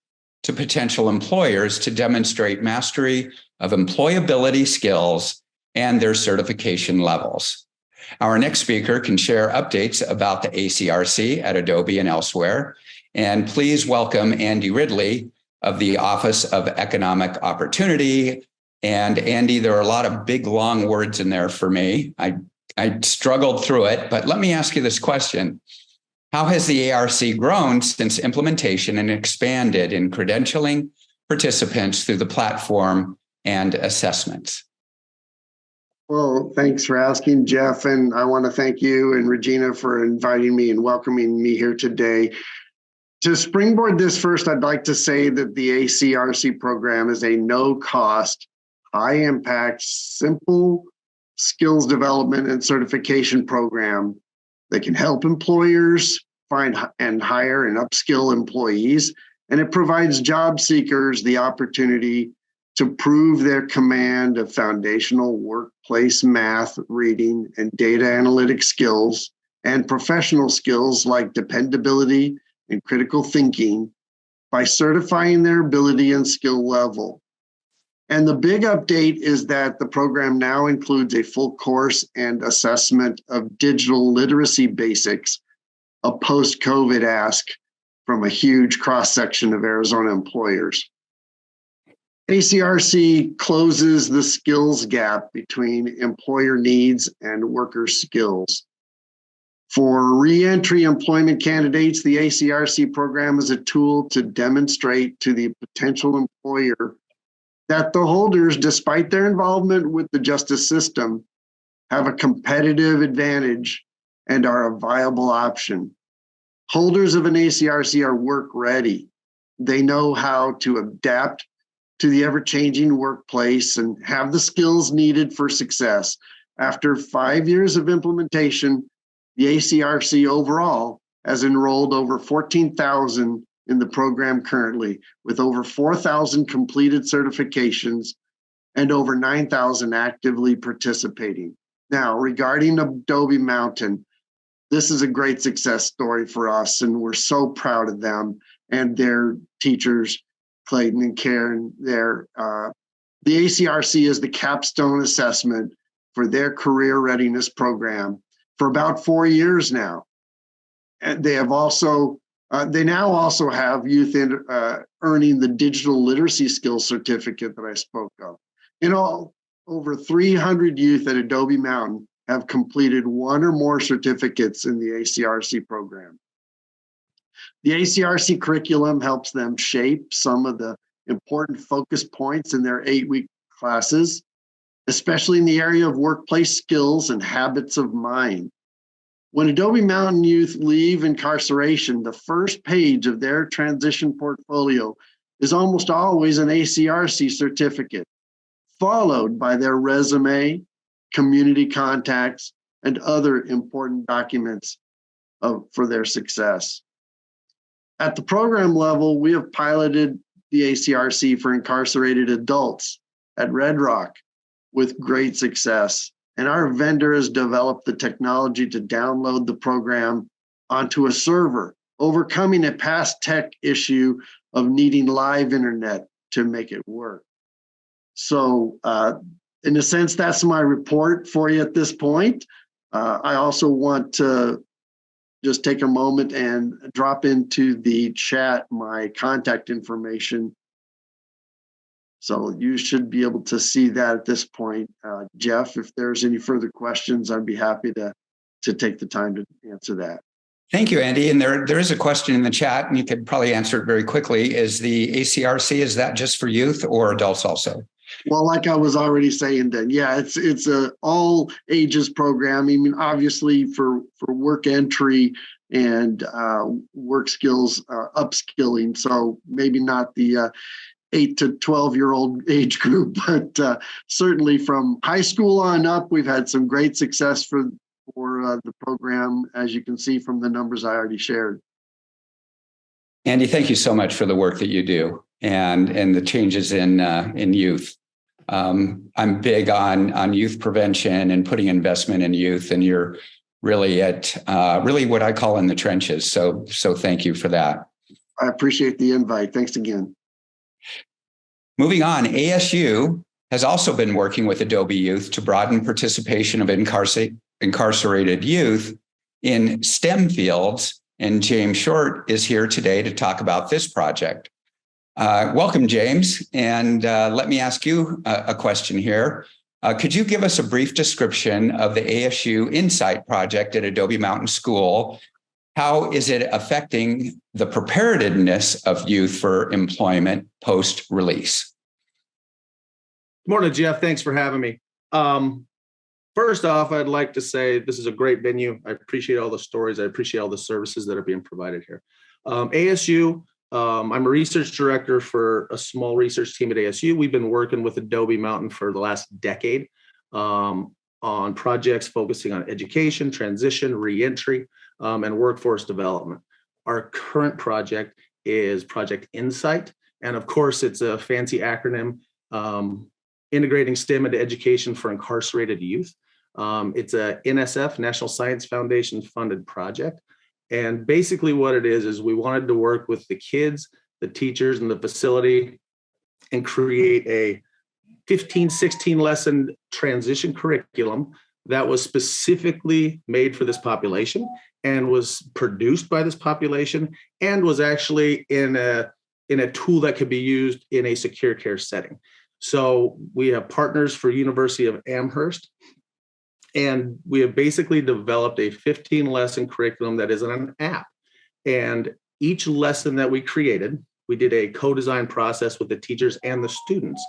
to potential employers to demonstrate mastery of employability skills and their certification levels. Our next speaker can share updates about the ACRC at Adobe and elsewhere. And please welcome Andy Ridley of the Office of Economic Opportunity. And Andy, there are a lot of big, long words in there for me. I struggled through it, but let me ask you this question. How has the ARC grown since implementation and expanded in credentialing participants through the platform and assessments? Well, thanks for asking, Jeff. And I want to thank you and Regina for inviting me and welcoming me here today. To springboard this first, I'd like to say that the ACRC program is a no-cost, high-impact, simple skills development and certification program that can help employers find and hire and upskill employees. And it provides job seekers the opportunity to prove their command of foundational workplace math, reading, and data analytic skills, and professional skills like dependability and critical thinking by certifying their ability and skill level. And the big update is that the program now includes a full course and assessment of digital literacy basics, a post-COVID ask from a huge cross-section of Arizona employers. ACRC closes the skills gap between employer needs and worker skills. For reentry employment candidates, the ACRC program is a tool to demonstrate to the potential employer that the holders, despite their involvement with the justice system, have a competitive advantage and are a viable option. Holders of an ACRC are work ready. They know how to adapt to the ever-changing workplace and have the skills needed for success. After 5 years of implementation, the ACRC overall has enrolled over 14,000 in the program currently, with over 4,000 completed certifications and over 9,000 actively participating. Now, regarding Adobe Mountain, this is a great success story for us, and we're so proud of them and their teachers, Clayton and Karen there. The ACRC is the capstone assessment for their career readiness program for about 4 years now. And they have also, they now also have youth earning the digital literacy skills certificate that I spoke of. In all, over 300 youth at Adobe Mountain have completed one or more certificates in the ACRC program. The ACRC curriculum helps them shape some of the important focus points in their 8-week classes, especially in the area of workplace skills and habits of mind. When Adobe Mountain youth leave incarceration, the first page of their transition portfolio is almost always an ACRC certificate, followed by their resume, community contacts, and other important documents for their success. At the program level, we have piloted the ACRC for incarcerated adults at Red Rock with great success. And our vendor has developed the technology to download the program onto a server, overcoming a past tech issue of needing live internet to make it work. So in a sense, that's my report for you at this point. I also want to just take a moment and drop into the chat my contact information. So you should be able to see that at this point. Jeff, if there's any further questions, I'd be happy to take the time to answer that. Thank you, Andy. And there is a question in the chat, and you could probably answer it very quickly. Is the ACRC, is that just for youth or adults also? Well, like I was already saying, then, yeah, it's a all ages program. I mean, obviously for work entry and work skills upskilling. So maybe not the 8 to 12-year-old age group, but certainly from high school on up, we've had some great success for the program, as you can see from the numbers I already shared. Andy, thank you so much for the work that you do and the changes in youth. I'm big on youth prevention and putting investment in youth, and you're really at really what I call in the trenches. So thank you for that. I appreciate the invite. Thanks again. Moving on, ASU has also been working with Adobe Youth to broaden participation of incarcerated youth in STEM fields, and James Short is here today to talk about this project. Welcome, James, and let me ask you a question here. Could you give us a brief description of the ASU Insight project at Adobe Mountain School? How is it affecting the preparedness of youth for employment post-release? Good morning, Jeff. Thanks for having me. First off, I'd like to say this is a great venue. I appreciate all the stories. I appreciate all the services that are being provided here. ASU, I'm a research director for a small research team at ASU. We've been working with Adobe Mountain for the last decade on projects focusing on education, transition, reentry, and workforce development. Our current project is Project Insight. And of course, it's a fancy acronym, integrating STEM into education for incarcerated youth. It's a NSF, National Science Foundation funded project. And basically what it is we wanted to work with the kids, the teachers, and the facility and create a 15, 16 lesson transition curriculum that was specifically made for this population and was produced by this population and was actually in a tool that could be used in a secure care setting. So we have partners for University of Amherst, and we have basically developed a 15 lesson curriculum that is an app. And each lesson that we created, we did a co-design process with the teachers and the students.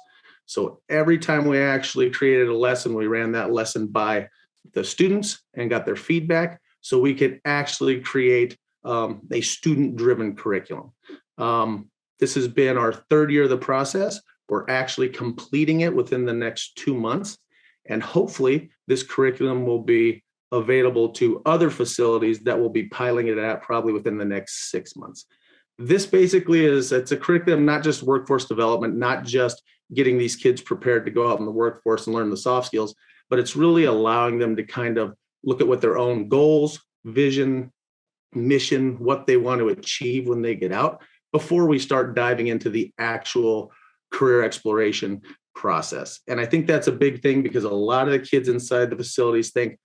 So every time we actually created a lesson, we ran that lesson by the students and got their feedback so we could actually create a student-driven curriculum. This has been our third year of the process. We're actually completing it within the next 2 months. And hopefully this curriculum will be available to other facilities that will be piloting it out probably within the next 6 months. This basically it's a curriculum, not just workforce development, not just getting these kids prepared to go out in the workforce and learn the soft skills, but it's really allowing them to kind of look at what their own goals, vision, mission, what they want to achieve when they get out before we start diving into the actual career exploration process. And I think that's a big thing because a lot of the kids inside the facilities think,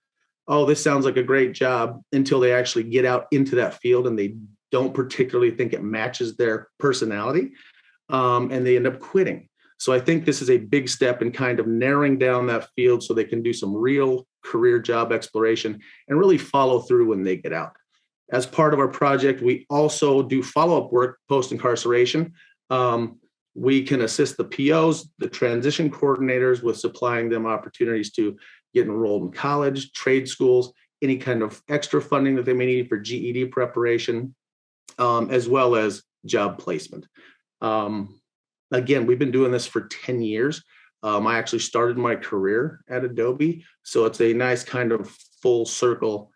oh, this sounds like a great job until they actually get out into that field and they don't particularly think it matches their personality, and they end up quitting. So I think this is a big step in kind of narrowing down that field so they can do some real career job exploration and really follow through when they get out. As part of our project, we also do follow-up work post-incarceration. We can assist the POs, the transition coordinators with supplying them opportunities to get enrolled in college, trade schools, any kind of extra funding that they may need for GED preparation, as well as job placement. Again, we've been doing this for 10 years. I actually started my career at Adobe, so it's a nice kind of full circle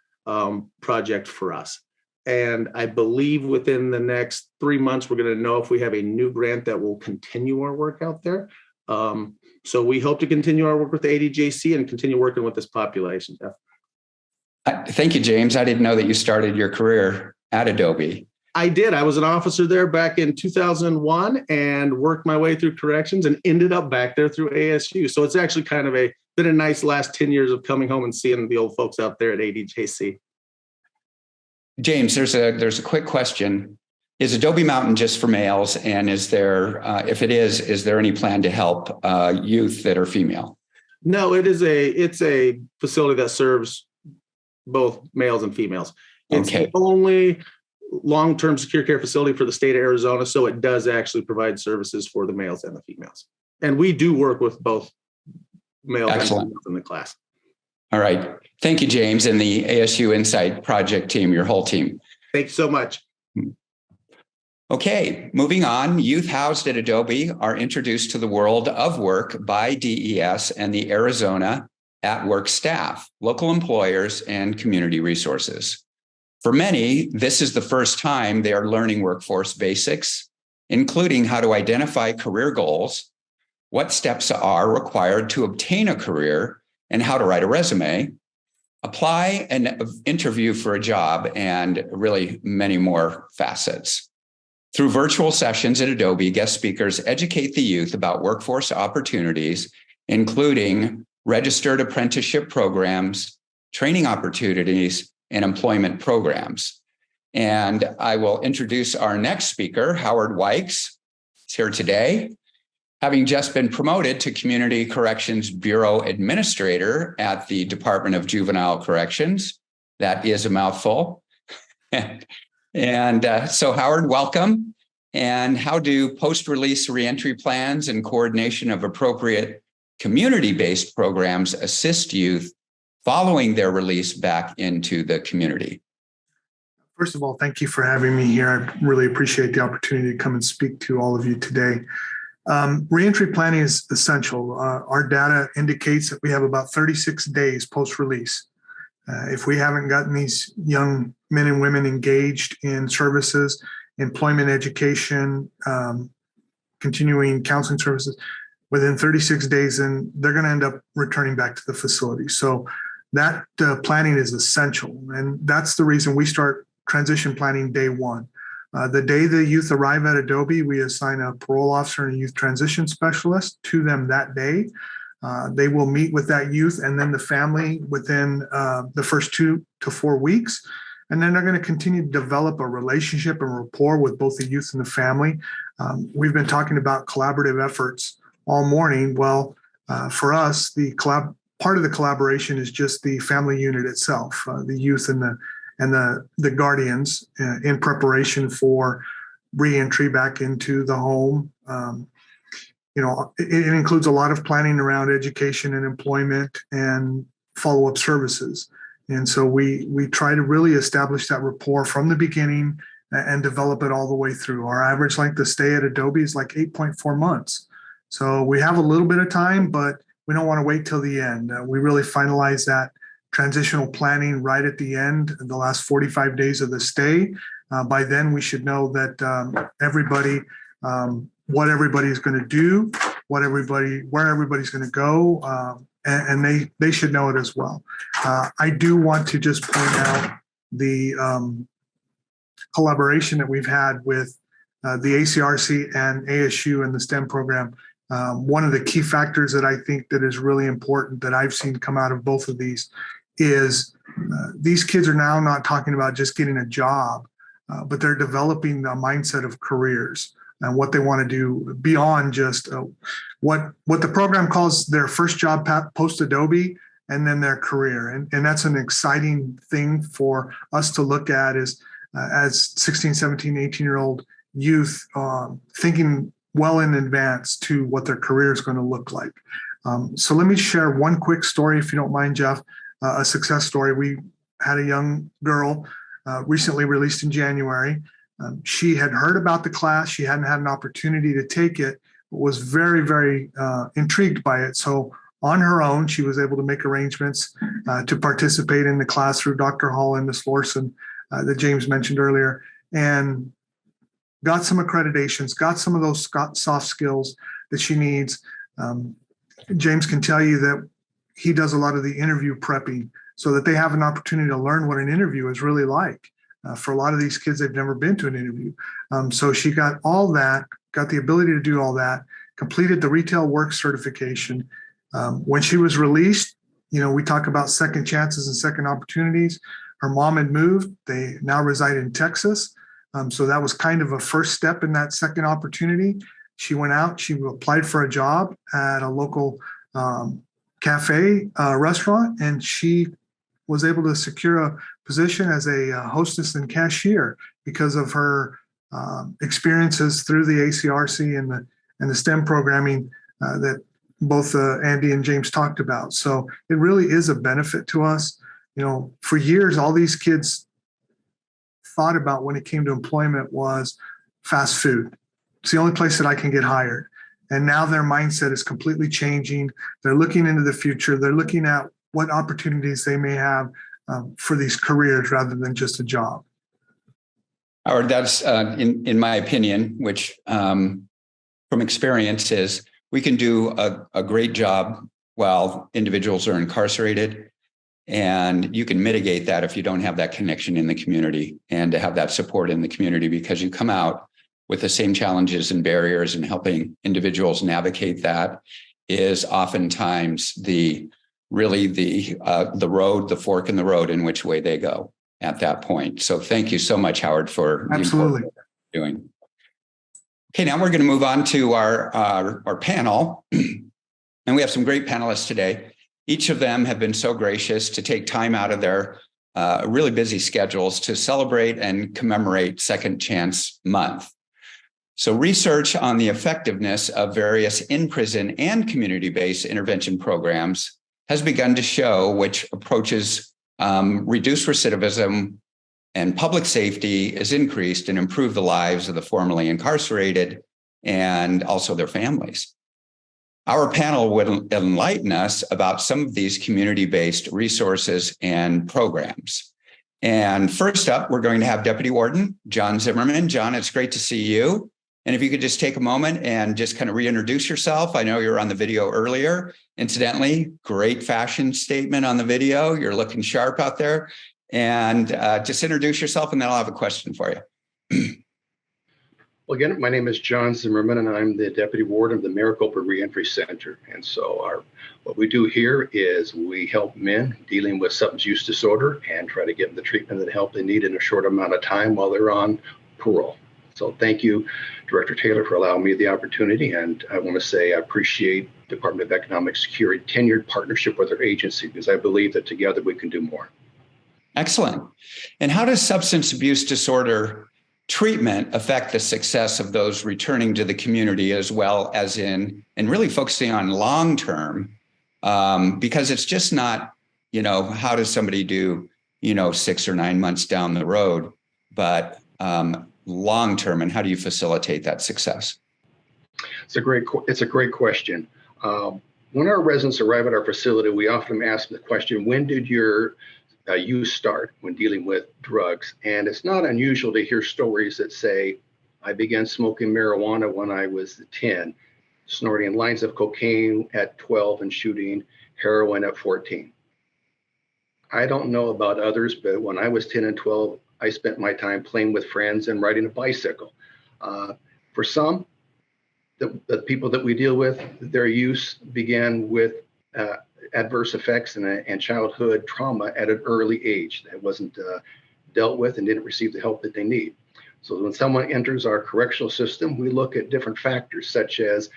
project for us. And I believe within the next 3 months, we're going to know if we have a new grant that will continue our work out there. So we hope to continue our work with the ADJC and continue working with this population, Jeff. Thank you, James. I didn't know that you started your career at Adobe. I did. I was an officer there back in 2001 and worked my way through corrections and ended up back there through ASU. So it's actually kind of been a nice last 10 years of coming home and seeing the old folks out there at ADJC. James, there's a quick question. Is Adobe Mountain just for males? And is there, if it is there any plan to help youth that are female? No, it's a facility that serves both males and females. It's Okay. the only long-term secure care facility for the state of Arizona, so it does actually provide services for the males and the females. And we do work with both males and females in the class. All right. Thank you, James, and the ASU Insight Project team, your whole team. Thank you so much. Okay, moving on. Youth housed at Adobe are introduced to the world of work by DES and the Arizona at Work staff, local employers, and community resources. For many, this is the first time they are learning workforce basics, including how to identify career goals, what steps are required to obtain a career, and how to write a resume, apply and interview for a job, and really many more facets. Through virtual sessions at Adobe, guest speakers educate the youth about workforce opportunities, including registered apprenticeship programs, training opportunities, and employment programs. And I will introduce our next speaker, Howard Wykes. He's here today, having just been promoted to Community Corrections Bureau Administrator at the Department of Juvenile Corrections. That is a mouthful. So Howard, welcome. And how do post-release reentry plans and coordination of appropriate community-based programs assist youth following their release back into the community? First of all, thank you for having me here. I really appreciate the opportunity to come and speak to all of you today. Reentry planning is essential. Our data indicates that we have about 36 days post-release. If we haven't gotten these young men and women engaged in services, employment, education, continuing counseling services, within 36 days, then they're going to end up returning back to the facility. So that planning is essential. And that's the reason we start transition planning day one. The day the youth arrive at Adobe, we assign a parole officer and a youth transition specialist to them that day. They will meet with that youth and then the family within the first 2 to 4 weeks. And then they're going to continue to develop a relationship and rapport with both the youth and the family. We've been talking about collaborative efforts all morning. Well, for us, part of the collaboration is just the family unit itself, the youth and the guardians in preparation for reentry back into the home. It includes a lot of planning around education and employment and follow-up services. And so we try to really establish that rapport from the beginning and develop it all the way through. Our average length of stay at Adobe is like 8.4 months. So we have a little bit of time, but we don't want to wait till the end. We really finalize that transitional planning right at the end, the last 45 days of the stay. By then, we should know that what everybody's going to do, where everybody's going to go, and they should know it as well. I do want to just point out the collaboration that we've had with the ACRC and ASU and the STEM program. One of the key factors that I think that is really important that I've seen come out of both of these is these kids are now not talking about just getting a job, but they're developing a mindset of careers and what they want to do beyond just what the program calls their first job post Adobe and then their career. And that's an exciting thing for us to look at as 16, 17, 18-year-old youth thinking well in advance to what their career is going to look like. So let me share one quick story, if you don't mind, Jeff, a success story. We had a young girl recently released in January. She had heard about the class. She hadn't had an opportunity to take it, but was very, very intrigued by it. So on her own, she was able to make arrangements to participate in the class through Dr. Hall and Ms. Lorson that James mentioned earlier, and got some accreditations, got some of those soft skills that she needs. James can tell you that he does a lot of the interview prepping so that they have an opportunity to learn what an interview is really like. For a lot of these kids, they've never been to an interview. So she got all that, got the ability to do all that, completed the retail work certification. When she was released, we talk about second chances and second opportunities. Her mom had moved. They now reside in Texas. So that was kind of a first step in that second opportunity. She went out, she applied for a job at a local cafe restaurant, and she was able to secure a position as a hostess and cashier because of her experiences through the ACRC and the STEM programming that both Andy and James talked about. So it really is a benefit to us. You know, for years, all these kids thought about when it came to employment was fast food. It's the only place that I can get hired. And now their mindset is completely changing. They're looking into the future. They're looking at what opportunities they may have for these careers rather than just a job. Howard, that's in my opinion, which from experience is we can do a great job while individuals are incarcerated. And you can mitigate that if you don't have that connection in the community and to have that support in the community, because you come out with the same challenges and barriers, and helping individuals navigate that is oftentimes the road, the fork in the road in which way they go at that point. So thank you so much, Howard, for absolutely doing. Okay, now we're going to move on to our panel. And we have some great panelists today. Each of them have been so gracious to take time out of their really busy schedules to celebrate and commemorate Second Chance Month. So research on the effectiveness of various in-prison and community-based intervention programs has begun to show which approaches reduce recidivism and public safety is increased and improve the lives of the formerly incarcerated and also their families. Our panel would enlighten us about some of these community-based resources and programs. And first up, we're going to have Deputy Warden John Zimmerman. John, it's great to see you. And if you could just take a moment and just kind of reintroduce yourself. I know you were on the video earlier. Incidentally, great fashion statement on the video. You're looking sharp out there. And just introduce yourself, and then I'll have a question for you. Well, again, my name is John Zimmerman, and I'm the Deputy Warden of the Maricopa Reentry Center. And so what we do here is we help men dealing with substance use disorder and try to get them the treatment and help they need in a short amount of time while they're on parole. So thank you, Director Taylor, for allowing me the opportunity. And I want to say I appreciate Department of Economic Security tenured partnership with our agency, because I believe that together we can do more. Excellent. And how does substance abuse disorder treatment affect the success of those returning to the community, as well as and really focusing on long-term, because it's just not, how does somebody do, 6 or 9 months down the road, but long-term, and how do you facilitate that success? It's a great question. When our residents arrive at our facility, we often ask the question, when did your use start when dealing with drugs? And it's not unusual to hear stories that say, I began smoking marijuana when I was 10, snorting lines of cocaine at 12, and shooting heroin at 14. I don't know about others, but when I was 10 and 12, I spent my time playing with friends and riding a bicycle. For some, the people that we deal with, their use began with adverse effects and childhood trauma at an early age that wasn't dealt with and didn't receive the help that they need. So when someone enters our correctional system, we look at different factors, such as,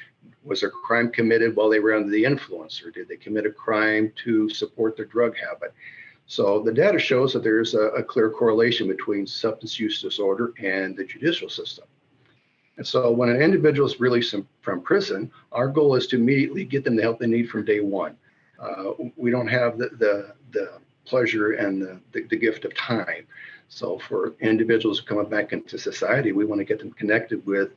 was a crime committed while they were under the influence, or did they commit a crime to support their drug habit? So the data shows that there's a clear correlation between substance use disorder and the judicial system. And so when an individual is released from prison, our goal is to immediately get them the help they need from day one. We don't have the pleasure and the gift of time. So for individuals coming back into society, we want to get them connected with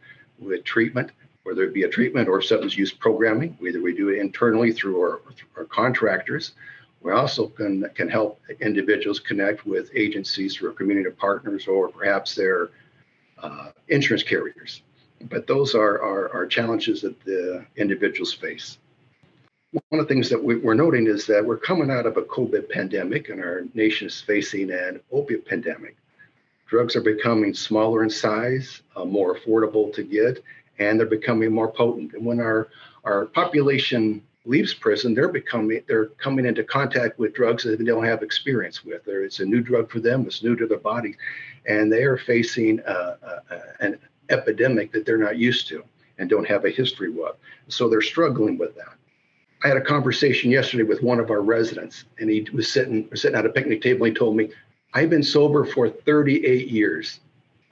treatment, whether it be a treatment or substance use programming. Either we do it internally through our contractors. We also can help individuals connect with agencies through community partners or perhaps their insurance carriers. But those are challenges that the individuals face. One of the things that we're noting is that we're coming out of a COVID pandemic, and our nation is facing an opiate pandemic. Drugs are becoming smaller in size, more affordable to get, and they're becoming more potent. And when our population leaves prison, they're coming into contact with drugs that they don't have experience with. It's a new drug for them, it's new to their body, and they are facing an epidemic that they're not used to and don't have a history with. So they're struggling with that. I had a conversation yesterday with one of our residents, and he was sitting at a picnic table. And he told me, I've been sober for 38 years.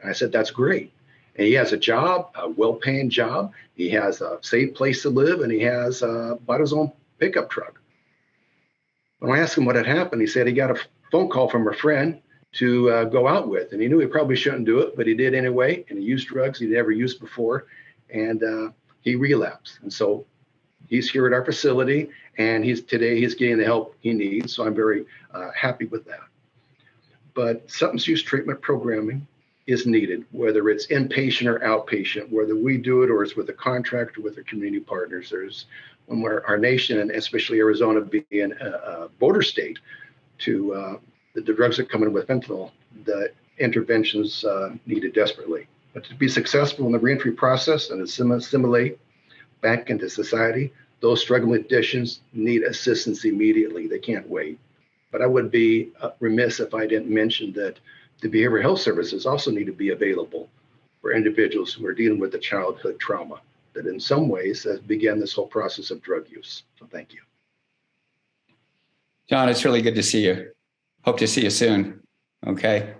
And I said, that's great. And he has a job, a well-paying job. He has a safe place to live, and he has bought his own pickup truck. When I asked him what had happened, he said he got a phone call from a friend to go out with, and he knew he probably shouldn't do it, but he did anyway. And he used drugs he'd never used before, and he relapsed. And so he's here at our facility, and today he's getting the help he needs. So I'm very happy with that. But substance use treatment programming is needed, whether it's inpatient or outpatient, whether we do it or it's with a contractor, with our community partners. When our nation, and especially Arizona being a border state to the drugs that come in with fentanyl, the interventions needed desperately. But to be successful in the reentry process and assimilate back into society, those struggling with addictions need assistance immediately. They can't wait. But I would be remiss if I didn't mention that the behavioral health services also need to be available for individuals who are dealing with the childhood trauma that in some ways has begun this whole process of drug use. So thank you. John, it's really good to see you. Hope to see you soon. Okay.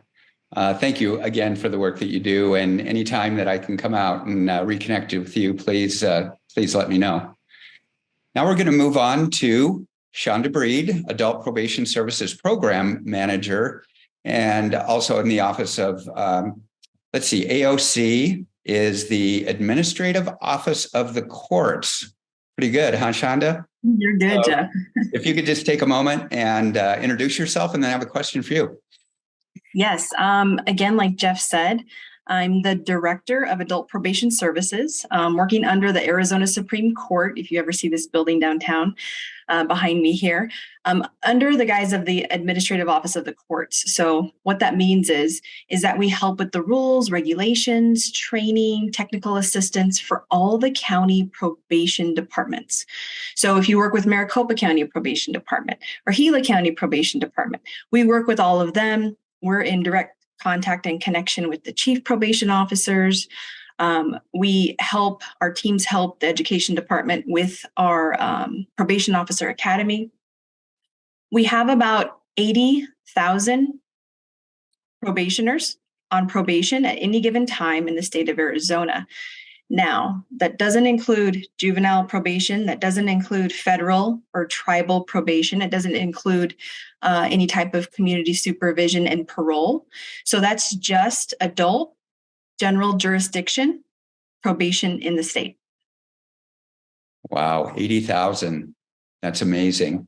Thank you again for the work that you do. And anytime that I can come out and reconnect with you, please let me know. Now we're going to move on to Shonda Breed, Adult Probation Services Program Manager, and also in the office of, AOC is the Administrative Office of the Courts. Pretty good, huh, Shonda? You're good, Jeff. If you could just take a moment and introduce yourself, and then I have a question for you. Yes. Again, like Jeff said, I'm the Director of Adult Probation Services, working under the Arizona Supreme Court, if you ever see this building downtown behind me here, under the guise of the Administrative Office of the Courts. So what that means is that we help with the rules, regulations, training, technical assistance for all the county probation departments. So if you work with Maricopa County Probation Department or Gila County Probation Department, we work with all of them. We're in direct contact and connection with the chief probation officers. Our teams help the education department with our probation officer academy. We have about 80,000 probationers on probation at any given time in the state of Arizona. Now, that doesn't include juvenile probation. That doesn't include federal or tribal probation. It doesn't include any type of community supervision and parole. So that's just adult general jurisdiction probation in the state. Wow, 80,000. That's amazing.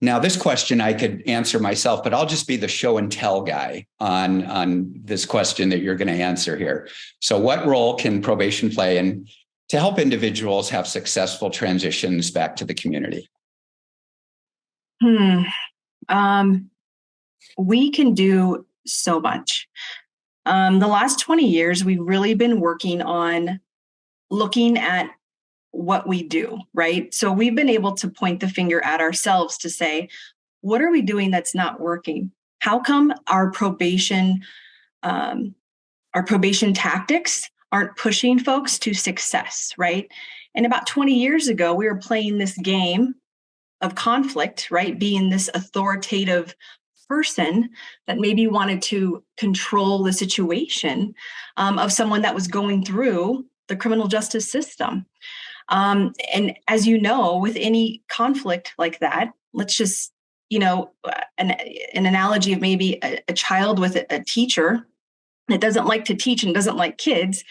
Now, this question I could answer myself, but I'll just be the show and tell guy on this question that you're going to answer here. So what role can probation play to help individuals have successful transitions back to the community? We can do so much. The last 20 years, we've really been working on looking at what we do, right? So we've been able to point the finger at ourselves to say, what are we doing that's not working? How come our probation tactics aren't pushing folks to success, right? And about 20 years ago, we were playing this game of conflict, right? Being this authoritative person that maybe wanted to control the situation of someone that was going through the criminal justice system. And as you know, with any conflict like that, let's just, an analogy of maybe a child with a teacher that doesn't like to teach and doesn't like kids,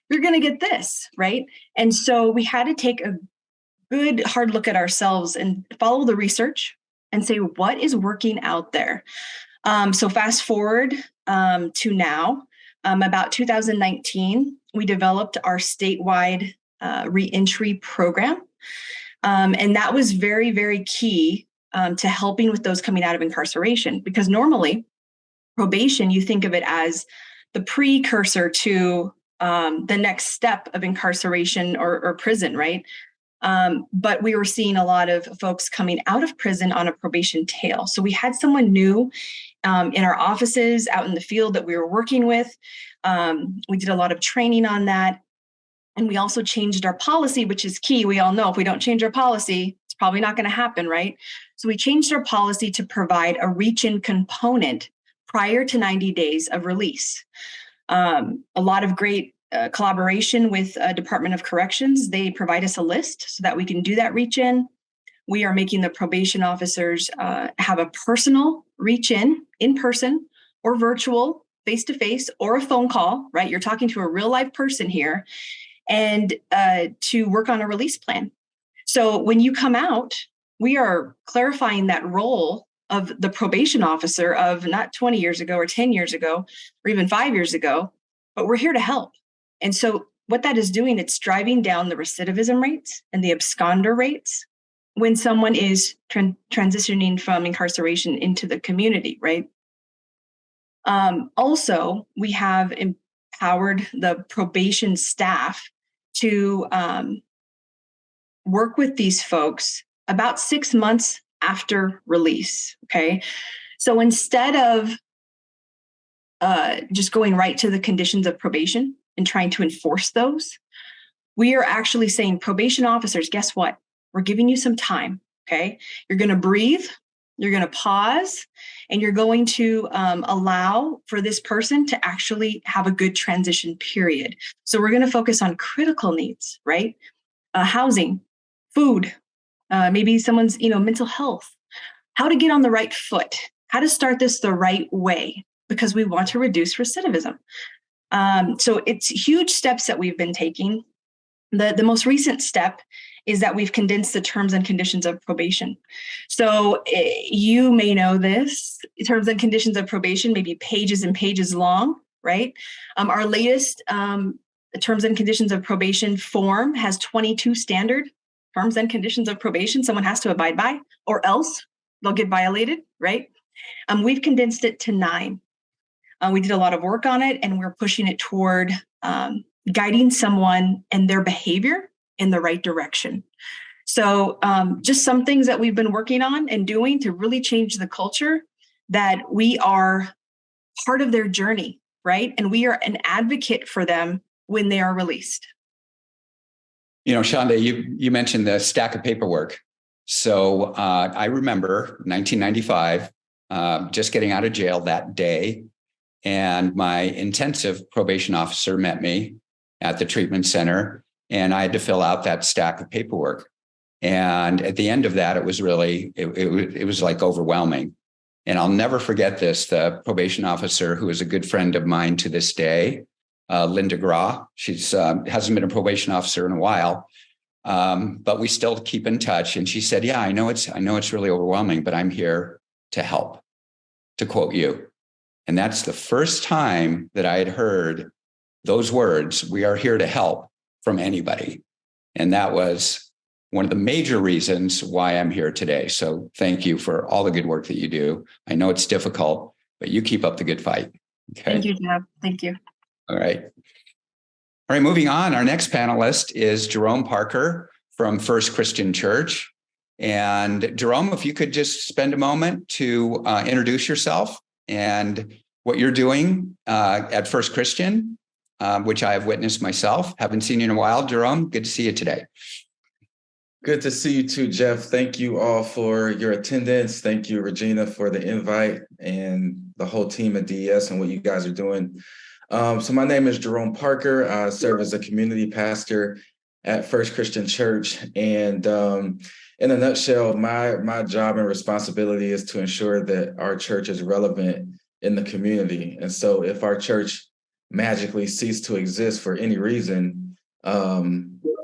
you're going to get this, right? And so we had to take a good hard look at ourselves and follow the research and say, what is working out there? So fast forward to now, about 2019, we developed our statewide reentry program. And that was very, very key to helping with those coming out of incarceration, because normally probation, you think of it as the precursor to the next step of incarceration or prison, right? But we were seeing a lot of folks coming out of prison on a probation tail. So we had someone new in our offices out in the field that we were working with. We did a lot of training on that. And we also changed our policy, which is key. We all know if we don't change our policy, probably not going to happen, right? So we changed our policy to provide a reach-in component prior to 90 days of release. A lot of great collaboration with Department of Corrections. They provide us a list so that we can do that reach-in. We are making the probation officers have a personal reach-in person or virtual, face-to-face, or a phone call, right? You're talking to a real live person here, and to work on a release plan. So when you come out, we are clarifying that role of the probation officer of not 20 years ago or 10 years ago, or even 5 years ago, but we're here to help. And so what that is doing, it's driving down the recidivism rates and the absconder rates when someone is transitioning from incarceration into the community, right? Also, we have empowered the probation staff to work with these folks about 6 months after release, okay? So instead of just going right to the conditions of probation and trying to enforce those, we are actually saying, probation officers, guess what? We're giving you some time, okay? You're going to breathe, you're going to pause, and you're going to allow for this person to actually have a good transition period. So we're going to focus on critical needs, right? Housing, food, maybe someone's, mental health, how to get on the right foot, how to start this the right way, because we want to reduce recidivism. So it's huge steps that we've been taking. The most recent step is that we've condensed the terms and conditions of probation. So you may know this, terms and conditions of probation may be pages and pages long, right? Our latest terms and conditions of probation form has 22 standard terms and conditions of probation someone has to abide by, or else they'll get violated, right? We've condensed it to 9. We did a lot of work on it, and we're pushing it toward guiding someone and their behavior in the right direction. So just some things that we've been working on and doing to really change the culture, that we are part of their journey, right? And we are an advocate for them when they are released. Shonda, you mentioned the stack of paperwork. So I remember 1995, just getting out of jail that day, and my intensive probation officer met me at the treatment center, and I had to fill out that stack of paperwork. And at the end of that, it was really, it was like overwhelming. And I'll never forget this. The probation officer, who is a good friend of mine to this day, Linda Graw, she's hasn't been a probation officer in a while, but we still keep in touch. And she said, "Yeah, I know it's really overwhelming, but I'm here to help," to quote you. And that's the first time that I had heard those words, "We are here to help," from anybody. And that was one of the major reasons why I'm here today. So thank you for all the good work that you do. I know it's difficult, but you keep up the good fight. Okay. Thank you, Jeff. Thank you. All right. All right, moving on. Our next panelist is Jerome Parker from First Christian Church. And Jerome, if you could just spend a moment to introduce yourself and what you're doing at First Christian, which I have witnessed myself. Haven't seen you in a while. Jerome, good to see you today. Good to see you too, Jeff. Thank you all for your attendance. Thank you, Regina, for the invite, and the whole team at DES and what you guys are doing. So my name is Jerome Parker. I serve as a community pastor at First Christian Church. And in a nutshell, my job and responsibility is to ensure that our church is relevant in the community. And so if our church magically ceased to exist for any reason,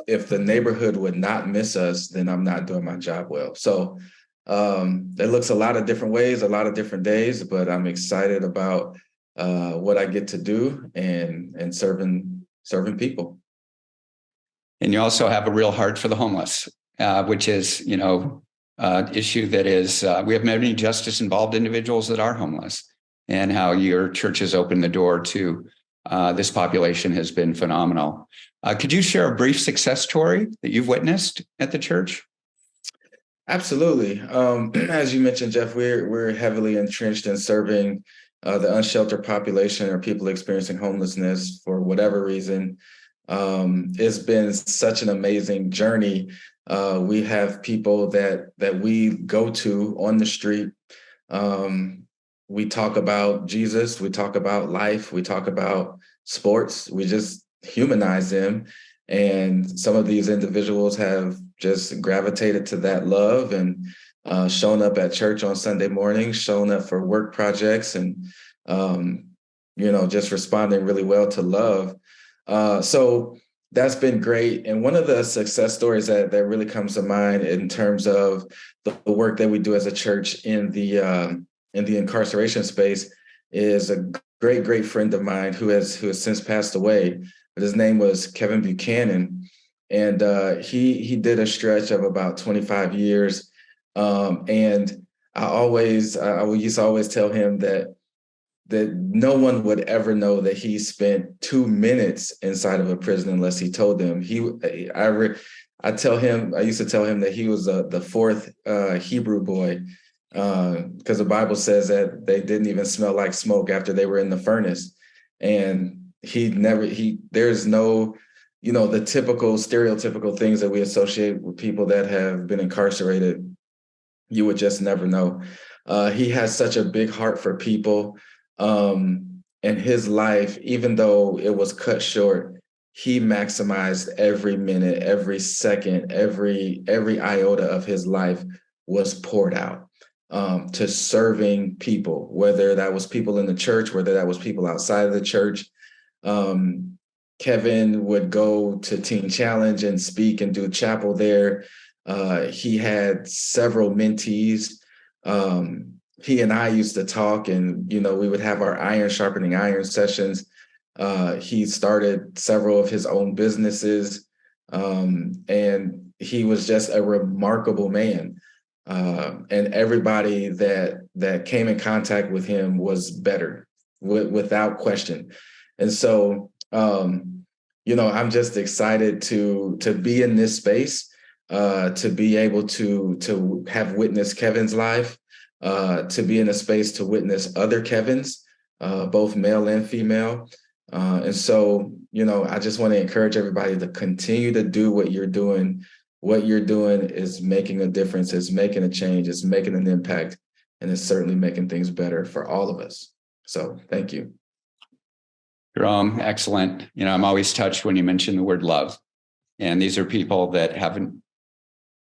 if the neighborhood would not miss us, then I'm not doing my job well. So it looks a lot of different ways, a lot of different days, but I'm excited about what I get to do and serving people. And you also have a real heart for the homeless, which is, issue that is, we have many justice involved individuals that are homeless, and how your church has opened the door to this population has been phenomenal. Could you share a brief success story that you've witnessed at the church? Absolutely. As you mentioned, Jeff, we're heavily entrenched in serving the unsheltered population or people experiencing homelessness for whatever reason. It's been such an amazing journey We have people that we go to on the street. We talk about Jesus, we talk about life, we talk about sports, we just humanize them. And some of these individuals have just gravitated to that love and shown up at church on Sunday mornings, shown up for work projects, and just responding really well to love. So that's been great. And one of the success stories that really comes to mind in terms of the work that we do as a church in the incarceration space is a great friend of mine who has since passed away. But his name was Kevin Buchanan, and he did a stretch of about 25 years. And I used to always tell him that no one would ever know that he spent 2 minutes inside of a prison unless he told them. I used to tell him that he was the fourth Hebrew boy, because the Bible says that they didn't even smell like smoke after they were in the furnace. And there's no, the typical stereotypical things that we associate with people that have been incarcerated. You would just never know. He has such a big heart for people. And his life, even though it was cut short, he maximized every minute, every second, every iota of his life was poured out to serving people, whether that was people in the church, whether that was people outside of the church. Kevin would go to Teen Challenge and speak and do chapel there. He had several mentees. He and I used to talk, and we would have our iron sharpening iron sessions. He started several of his own businesses, and he was just a remarkable man. And everybody that came in contact with him was better, without question. And so, I'm just excited to be in this space, to be able to have witnessed Kevin's life. To be in a space to witness other Kevins, both male and female. And so, I just want to encourage everybody to continue to do what you're doing. What you're doing is making a difference, it's making a change, it's making an impact, and it's certainly making things better for all of us. So thank you. Jerome, excellent. I'm always touched when you mention the word love. And these are people that haven't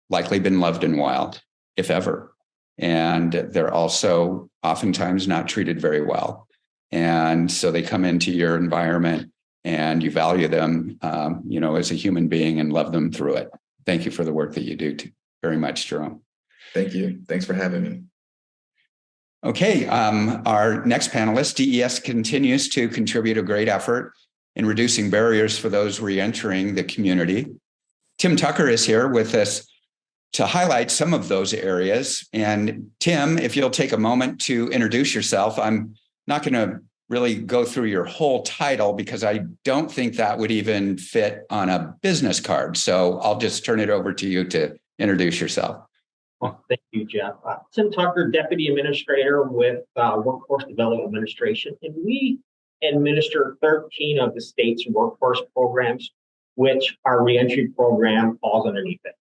likely been loved in a while, if ever. And they're also oftentimes not treated very well. And so they come into your environment and you value them, as a human being and love them through it. Thank you for the work that you do very much, Jerome. Thank you. Thanks for having me. Okay, our next panelist, DES continues to contribute a great effort in reducing barriers for those reentering the community. Tim Tucker is here with us to highlight some of those areas. And Tim, if you'll take a moment to introduce yourself. I'm not going to really go through your whole title because I don't think that would even fit on a business card. So I'll just turn it over to you to introduce yourself. Well, thank you, Jeff. Tim Tucker, Deputy Administrator with Workforce Development Administration. And we administer 13 of the state's workforce programs, which our reentry program falls underneath it.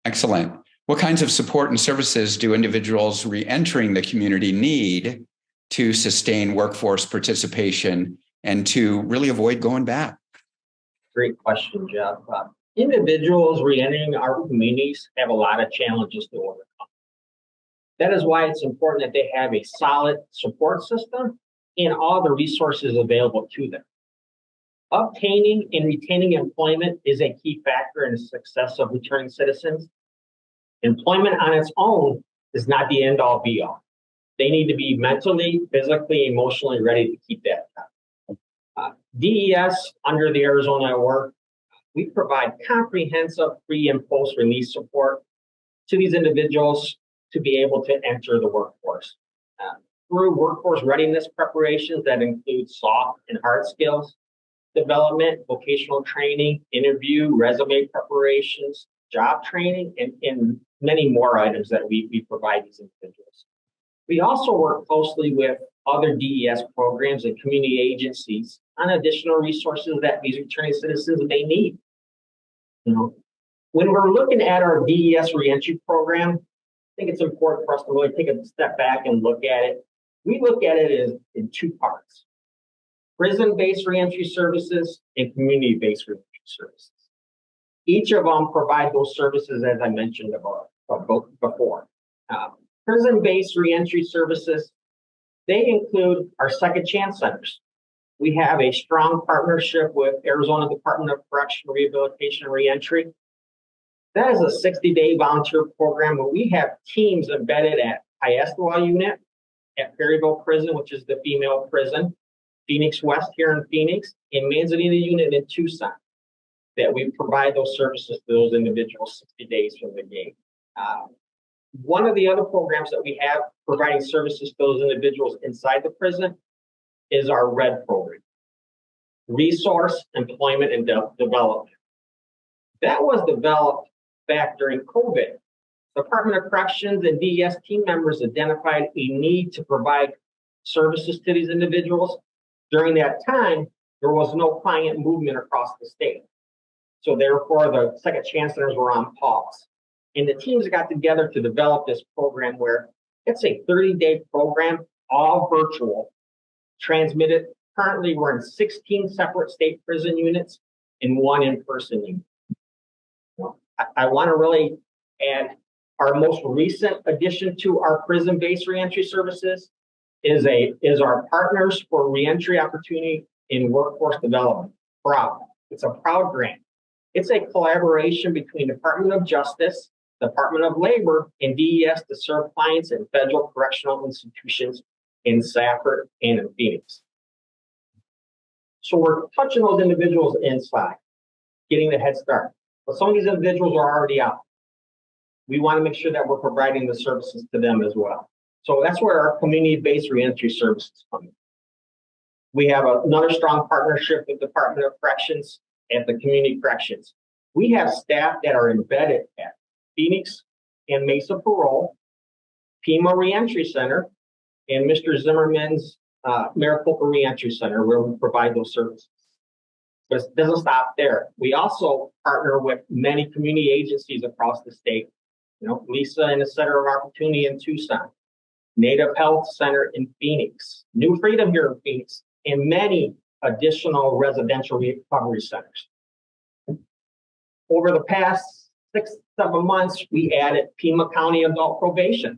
Excellent. What kinds of support and services do individuals reentering the community need to sustain workforce participation and to really avoid going back? Great question, Jeff. Individuals reentering our communities have a lot of challenges to overcome. That is why it's important that they have a solid support system and all the resources available to them. Obtaining and retaining employment is a key factor in the success of returning citizens. Employment on its own is not the end all be all. They need to be mentally, physically, emotionally ready to keep that job. DES, under the Arizona work, we provide comprehensive pre and post release support to these individuals to be able to enter the workforce. Through workforce readiness preparations that include soft and hard skills development, vocational training, interview, resume preparations, job training, and many more items that we provide these individuals. We also work closely with other DES programs and community agencies on additional resources that these returning citizens may need. When we're looking at our DES reentry program, I think it's important for us to really take a step back and look at it. We look at it as in two parts: prison-based reentry services and community-based reentry services. Each of them provide those services, as I mentioned before. Prison-based reentry services, they include our second chance centers. We have a strong partnership with Arizona Department of Correction, Rehabilitation, and Reentry. That is a 60-day volunteer program where we have teams embedded at Iastawah Unit, at Perryville Prison, which is the female prison, Phoenix West here in Phoenix, and Manzanita Unit in Tucson, that we provide those services to those individuals 60 days from the gate. One of the other programs that we have providing services to those individuals inside the prison is our RED program, Resource, Employment, and Development. That was developed back during COVID. Department of Corrections and DES team members identified a need to provide services to these individuals. During that time, there was no client movement across the state. So therefore, the second chance centers were on pause. And the teams got together to develop this program where it's a 30-day program, all virtual, transmitted. Currently, we're in 16 separate state prison units and 1 in-person unit. I want to really add our most recent addition to our prison-based reentry services is our Partners for Reentry Opportunity in Workforce Development, PROUD. It's a PROUD grant. It's a collaboration between Department of Justice, Department of Labor, and DES to serve clients in federal correctional institutions in Safford and in Phoenix. So we're touching those individuals inside, getting the head start. But some of these individuals are already out. We want to make sure that we're providing the services to them as well. So that's where our community-based reentry services come in. We have another strong partnership with the Department of Corrections and the Community Corrections. We have staff that are embedded at Phoenix and Mesa Parole, Pima Reentry Center, and Mr. Zimmerman's Maricopa Reentry Center, where we provide those services. But it doesn't stop there. We also partner with many community agencies across the state. You know, Lisa and the Center of Opportunity in Tucson, Native Health Center in Phoenix, New Freedom here in Phoenix, and many additional residential recovery centers. Over the past 6-7 months, we added Pima County Adult Probation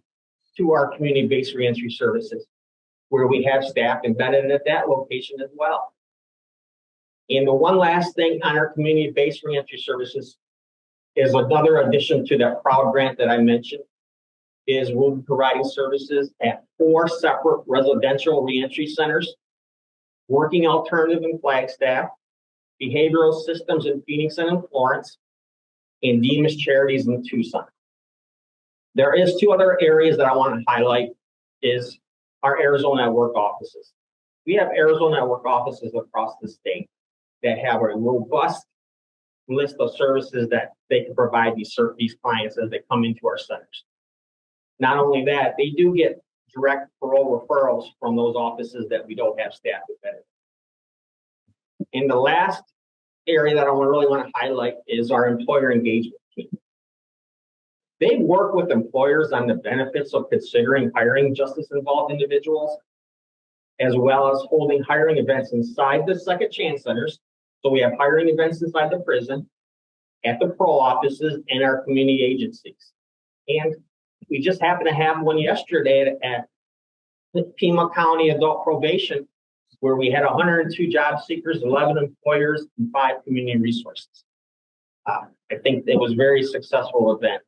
to our community-based reentry services, where we have staff embedded at that location as well. And the one last thing on our community-based reentry services is another addition to that PROUD grant that I mentioned, is we'll be providing services at 4 separate residential reentry centers, Working Alternative in Flagstaff, Behavioral Systems in Phoenix and in Florence, and Demas Charities in Tucson. There is 2 other areas that I want to highlight is our Arizona Network offices. We have Arizona Network offices across the state that have a robust list of services that they can provide these clients as they come into our centers. Not only that, they do get direct parole referrals from those offices that we don't have staff embedded. And the last area that I really want to highlight is our employer engagement team. They work with employers on the benefits of considering hiring justice-involved individuals, as well as holding hiring events inside the second chance centers. So we have hiring events inside the prison, at the parole offices, and our community agencies. And we just happened to have one yesterday at Pima County Adult Probation, where we had 102 job seekers, 11 employers, and 5 community resources. I think it was a very successful event.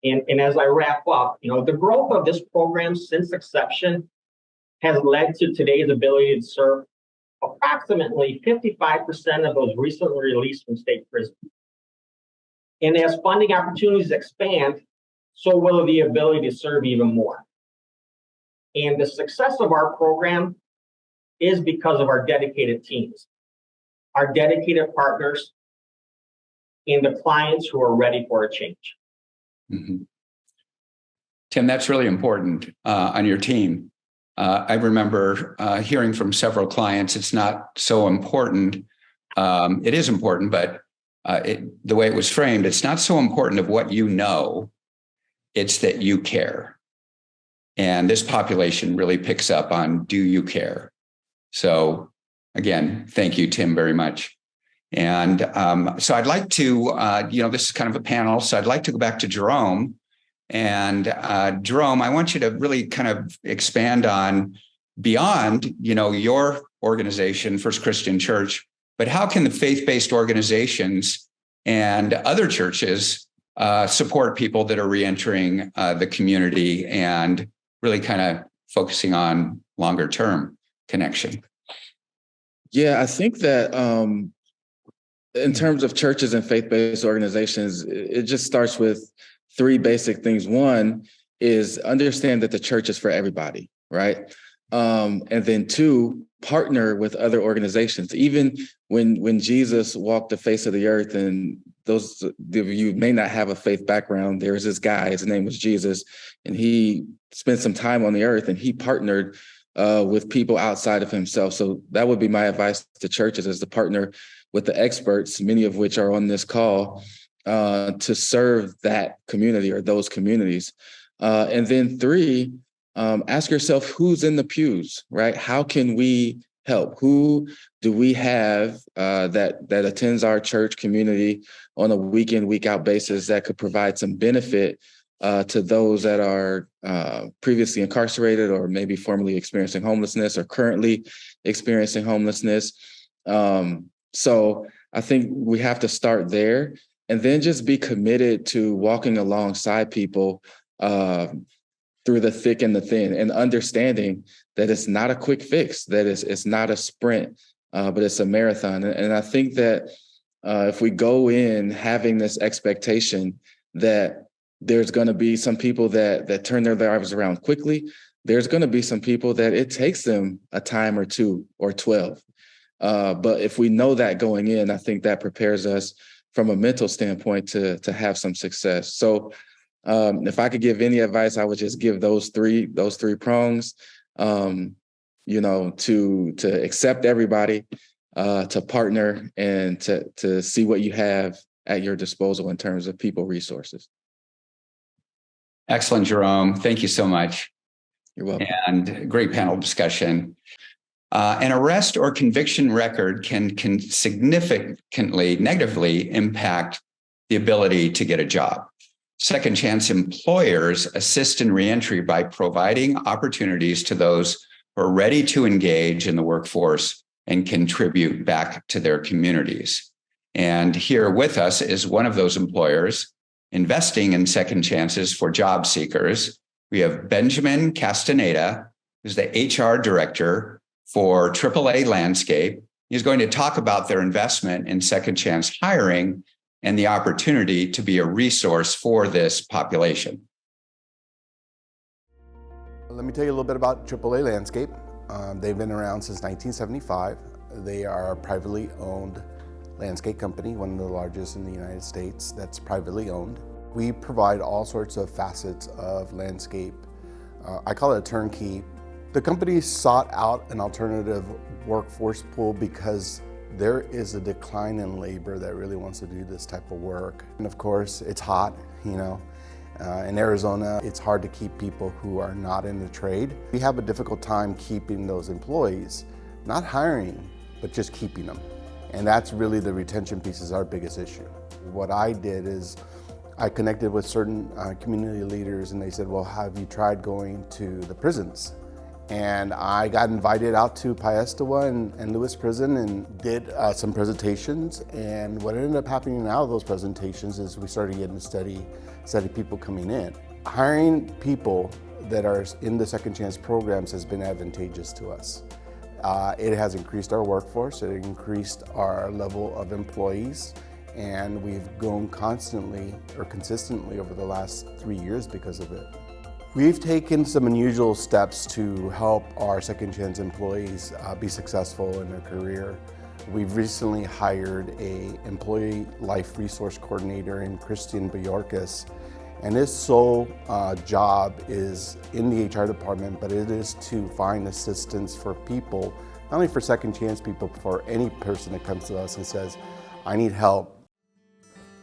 And as I wrap up, you know, the growth of this program since inception has led to today's ability to serve approximately 55% of those recently released from state prison. And as funding opportunities expand, so will the ability to serve even more. And the success of our program is because of our dedicated teams, our dedicated partners, and the clients who are ready for a change. Mm-hmm. Tim, that's really important on your team. I remember hearing from several clients, it's not so important. It is important, but the way it was framed, it's not so important of what you know, it's that you care. And this population really picks up on, do you care? So again, thank you, Tim, very much. And so I'd like to, this is kind of a panel, so I'd like to go back to Jerome. And Jerome, I want you to really kind of expand on beyond, your organization, First Christian Church, but how can the faith-based organizations and other churches support people that are reentering the community and really kind of focusing on longer term connection? Yeah, I think that in terms of churches and faith-based organizations, it just starts with three basic things. One is understand that the church is for everybody, right? And then two, partner with other organizations. Even when Jesus walked the face of the earth, and those of you may not have a faith background, there was this guy, his name was Jesus, and he spent some time on the earth and he partnered with people outside of himself. So that would be my advice to churches, is to partner with the experts, many of which are on this call, to serve that community or those communities. And then three, ask yourself, who's in the pews, right? How can we help? Who do we have that attends our church community on a week in, week out basis that could provide some benefit to those that are previously incarcerated or maybe formerly experiencing homelessness or currently experiencing homelessness? So I think we have to start there, and then just be committed to walking alongside people through the thick and the thin, and understanding that it's not a quick fix, that it's not a sprint, but it's a marathon. And I think that if we go in having this expectation that there's going to be some people that turn their lives around quickly, there's going to be some people that it takes them a time or 2 or 12. But if we know that going in, I think that prepares us from a mental standpoint to have some success. So if I could give any advice, I would just give those three prongs, to accept everybody, to partner, and to see what you have at your disposal in terms of people resources. Excellent, Jerome. Thank you so much. You're welcome. And great panel discussion. An arrest or conviction record can significantly negatively impact the ability to get a job. Second chance employers assist in reentry by providing opportunities to those who are ready to engage in the workforce and contribute back to their communities. And here with us is one of those employers investing in second chances for job seekers. We have Benjamin Castaneda, who's the HR director for AAA Landscape. He's going to talk about their investment in second chance hiring and the opportunity to be a resource for this population. Let me tell you a little bit about AAA Landscape. They've been around since 1975. They are a privately owned landscape company, one of the largest in the United States that's privately owned. We provide all sorts of facets of landscape. I call it a turnkey. The company sought out an alternative workforce pool because there is a decline in labor that really wants to do this type of work. And of course, it's hot, in Arizona, it's hard to keep people who are not in the trade. We have a difficult time keeping those employees, not hiring, but just keeping them. And that's really the retention piece is our biggest issue. What I did is I connected with certain community leaders, and they said, well, have you tried going to the prisons? And I got invited out to Piestewa and Lewis Prison and did some presentations. And what ended up happening out of those presentations is we started getting steady people coming in. Hiring people that are in the second chance programs has been advantageous to us. It has increased our workforce, it increased our level of employees, and we've grown consistently over the last 3 years because of it. We've taken some unusual steps to help our second chance employees be successful in their career. We've recently hired an employee life resource coordinator in Christian Bajorkas, and his sole job is in the HR department, but it is to find assistance for people, not only for second chance people, but for any person that comes to us and says, I need help.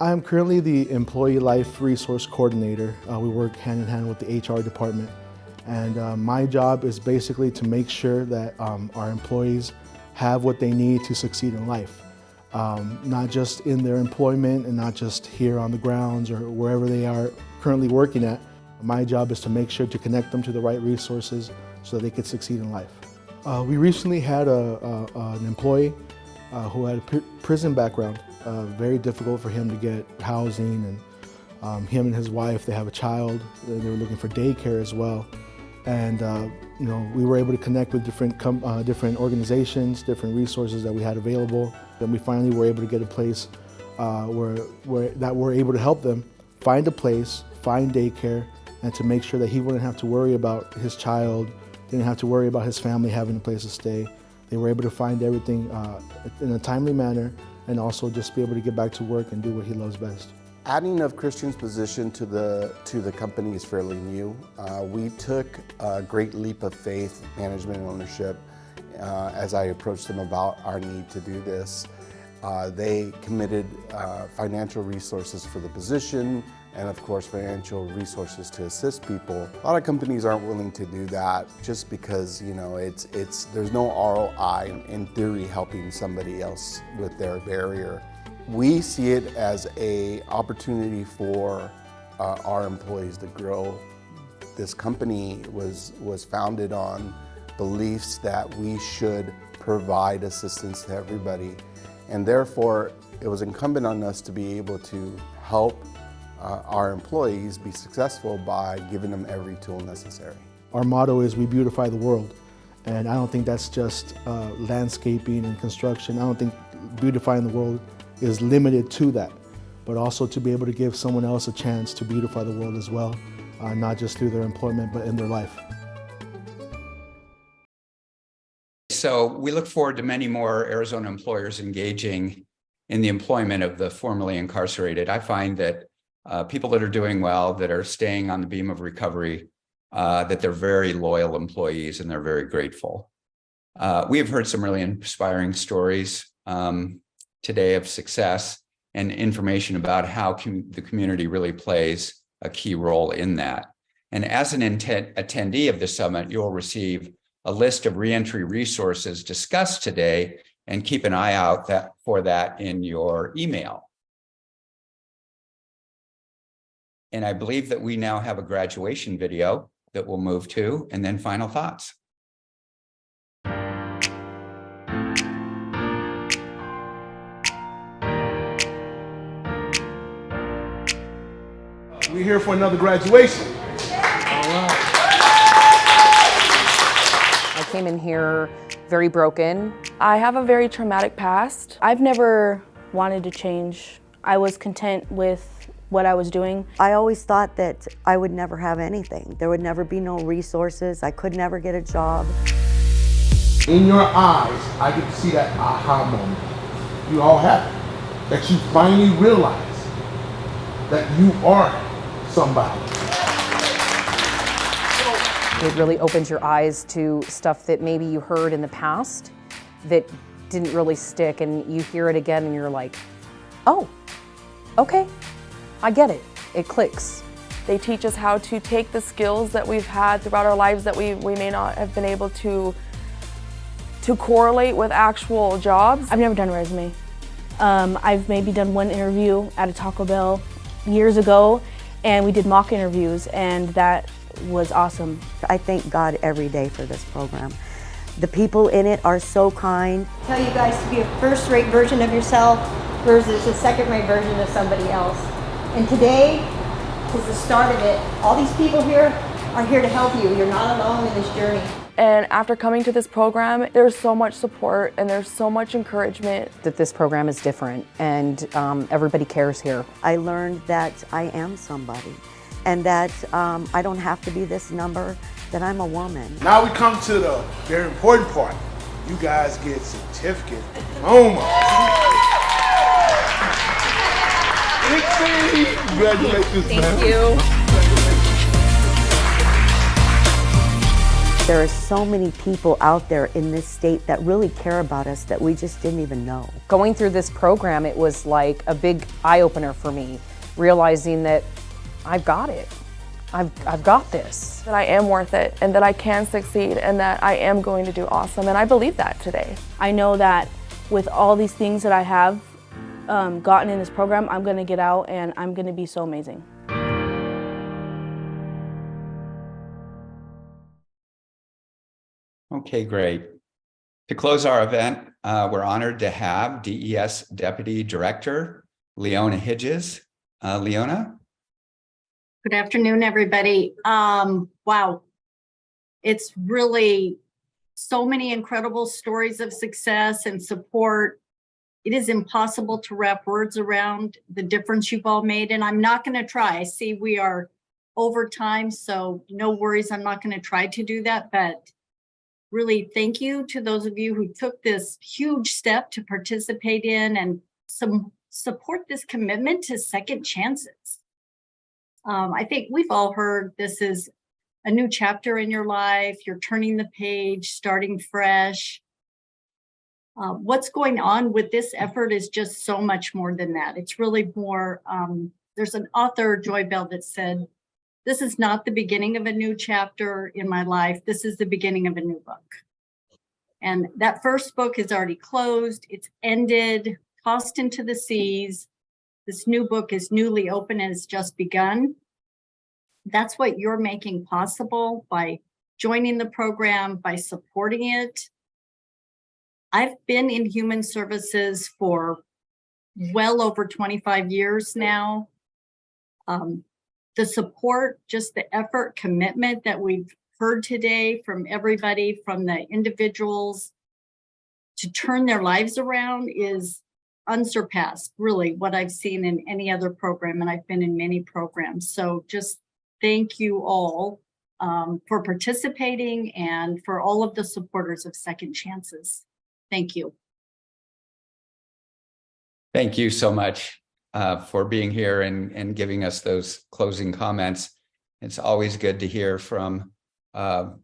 I'm currently the Employee Life Resource Coordinator. We work hand in hand with the HR department. And my job is basically to make sure that our employees have what they need to succeed in life. Not just in their employment and not just here on the grounds or wherever they are currently working at. My job is to make sure to connect them to the right resources so that they could succeed in life. We recently had an employee who had a prison background. Very difficult for him to get housing, and him and his wife, they have a child. They were looking for daycare as well. And you know, we were able to connect with different organizations, different resources that we had available. Then we finally were able to get a place that we're able to help them find a place, find daycare, and to make sure that he wouldn't have to worry about his child, didn't have to worry about his family having a place to stay. They were able to find everything in a timely manner and also just be able to get back to work and do what he loves best. Adding of Christian's position to the company is fairly new. We took a great leap of faith, management and ownership, as I approached them about our need to do this. They committed financial resources for the position, and of course financial resources to assist people. A lot of companies aren't willing to do that just because, you know, there's no ROI in theory helping somebody else with their barrier. We see it as an opportunity for our employees to grow. This company was founded on beliefs that we should provide assistance to everybody, and therefore it was incumbent on us to be able to help our employees be successful by giving them every tool necessary. Our motto is we beautify the world, and I don't think that's just landscaping and construction. I don't think beautifying the world is limited to that, but also to be able to give someone else a chance to beautify the world as well, not just through their employment, but in their life. So we look forward to many more Arizona employers engaging in the employment of the formerly incarcerated. I find that people that are doing well, that are staying on the beam of recovery, that they're very loyal employees and they're very grateful. We have heard some really inspiring stories today of success and information about how the community really plays a key role in that. And as an attendee of the summit, you'll receive a list of reentry resources discussed today, and keep an eye out for that in your email. And I believe that we now have a graduation video that we'll move to, and then final thoughts. We're here for another graduation. I came in here very broken. I have a very traumatic past. I've never wanted to change. I was content with what I was doing. I always thought that I would never have anything. There would never be no resources. I could never get a job. In your eyes, I get to see that aha moment. You all have it. That you finally realize that you are somebody. It really opens your eyes to stuff that maybe you heard in the past that didn't really stick, and you hear it again and you're like, oh, okay, I get it. It clicks. They teach us how to take the skills that we've had throughout our lives that we may not have been able to correlate with actual jobs. I've never done a resume. I've maybe done one interview at a Taco Bell years ago, and we did mock interviews, and that was awesome. I thank God every day for this program. The people in it are so kind. Tell you guys to be a first-rate version of yourself versus a second-rate version of somebody else. And today is the start of it. All these people here are here to help you. You're not alone in this journey. And after coming to this program, there's so much support and there's so much encouragement. That this program is different, and everybody cares here. I learned that I am somebody, and that I don't have to be this number, that I'm a woman. Now we come to the very important part. You guys get certificate diplomas. Congratulations, Thank you. There are so many people out there in this state that really care about us that we just didn't even know. Going through this program, it was like a big eye-opener for me, realizing that I've got it. I've got this. That I am worth it and that I can succeed and that I am going to do awesome, and I believe that today. I know that with all these things that I have gotten in this program, I'm going to get out and I'm going to be so amazing. Okay, great. To close our event, we're honored to have DES Deputy Director, Leona Hedges. Leona? Good afternoon, everybody. Wow. It's really so many incredible stories of success and support. It is impossible to wrap words around the difference you've all made, and I'm not going to try. I see we are over time, so no worries. I'm not going to try to do that, but really thank you to those of you who took this huge step to participate in and support this commitment to second chances. I think we've all heard this is a new chapter in your life. You're turning the page, starting fresh. What's going on with this effort is just so much more than that. It's really more, there's an author, Joy Bell, that said, this is not the beginning of a new chapter in my life. This is the beginning of a new book. And that first book is already closed. It's ended, tossed into the seas. This new book is newly open and it's just begun. That's what you're making possible by joining the program, by supporting it. I've been in human services for well over 25 years now. The support, just the effort, commitment that we've heard today from everybody, from the individuals to turn their lives around is unsurpassed, really, what I've seen in any other program, and I've been in many programs. So just thank you all for participating and for all of the supporters of Second Chances. Thank you. Thank you so much for being here and giving us those closing comments. It's always good to hear from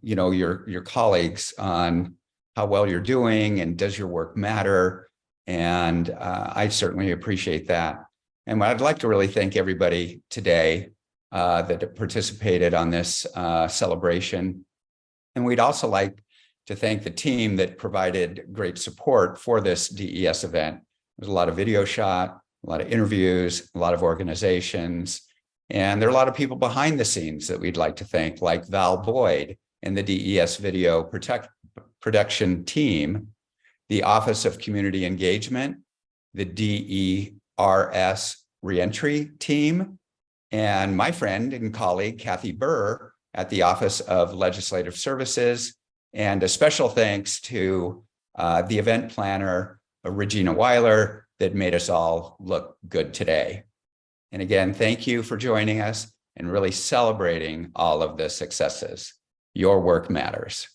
your colleagues on how well you're doing and does your work matter. And I certainly appreciate that. And I'd like to really thank everybody today that participated on this celebration. And we'd also like to thank the team that provided great support for this DES event. There's a lot of video shot, a lot of interviews, a lot of organizations, and there are a lot of people behind the scenes that we'd like to thank, like Val Boyd and the DES video production team, the Office of Community Engagement, the DERS reentry team, and my friend and colleague, Kathy Burr, at the Office of Legislative Services, and a special thanks to the event planner, Regina Weiler, that made us all look good today. And again, thank you for joining us and really celebrating all of the successes. Your work matters.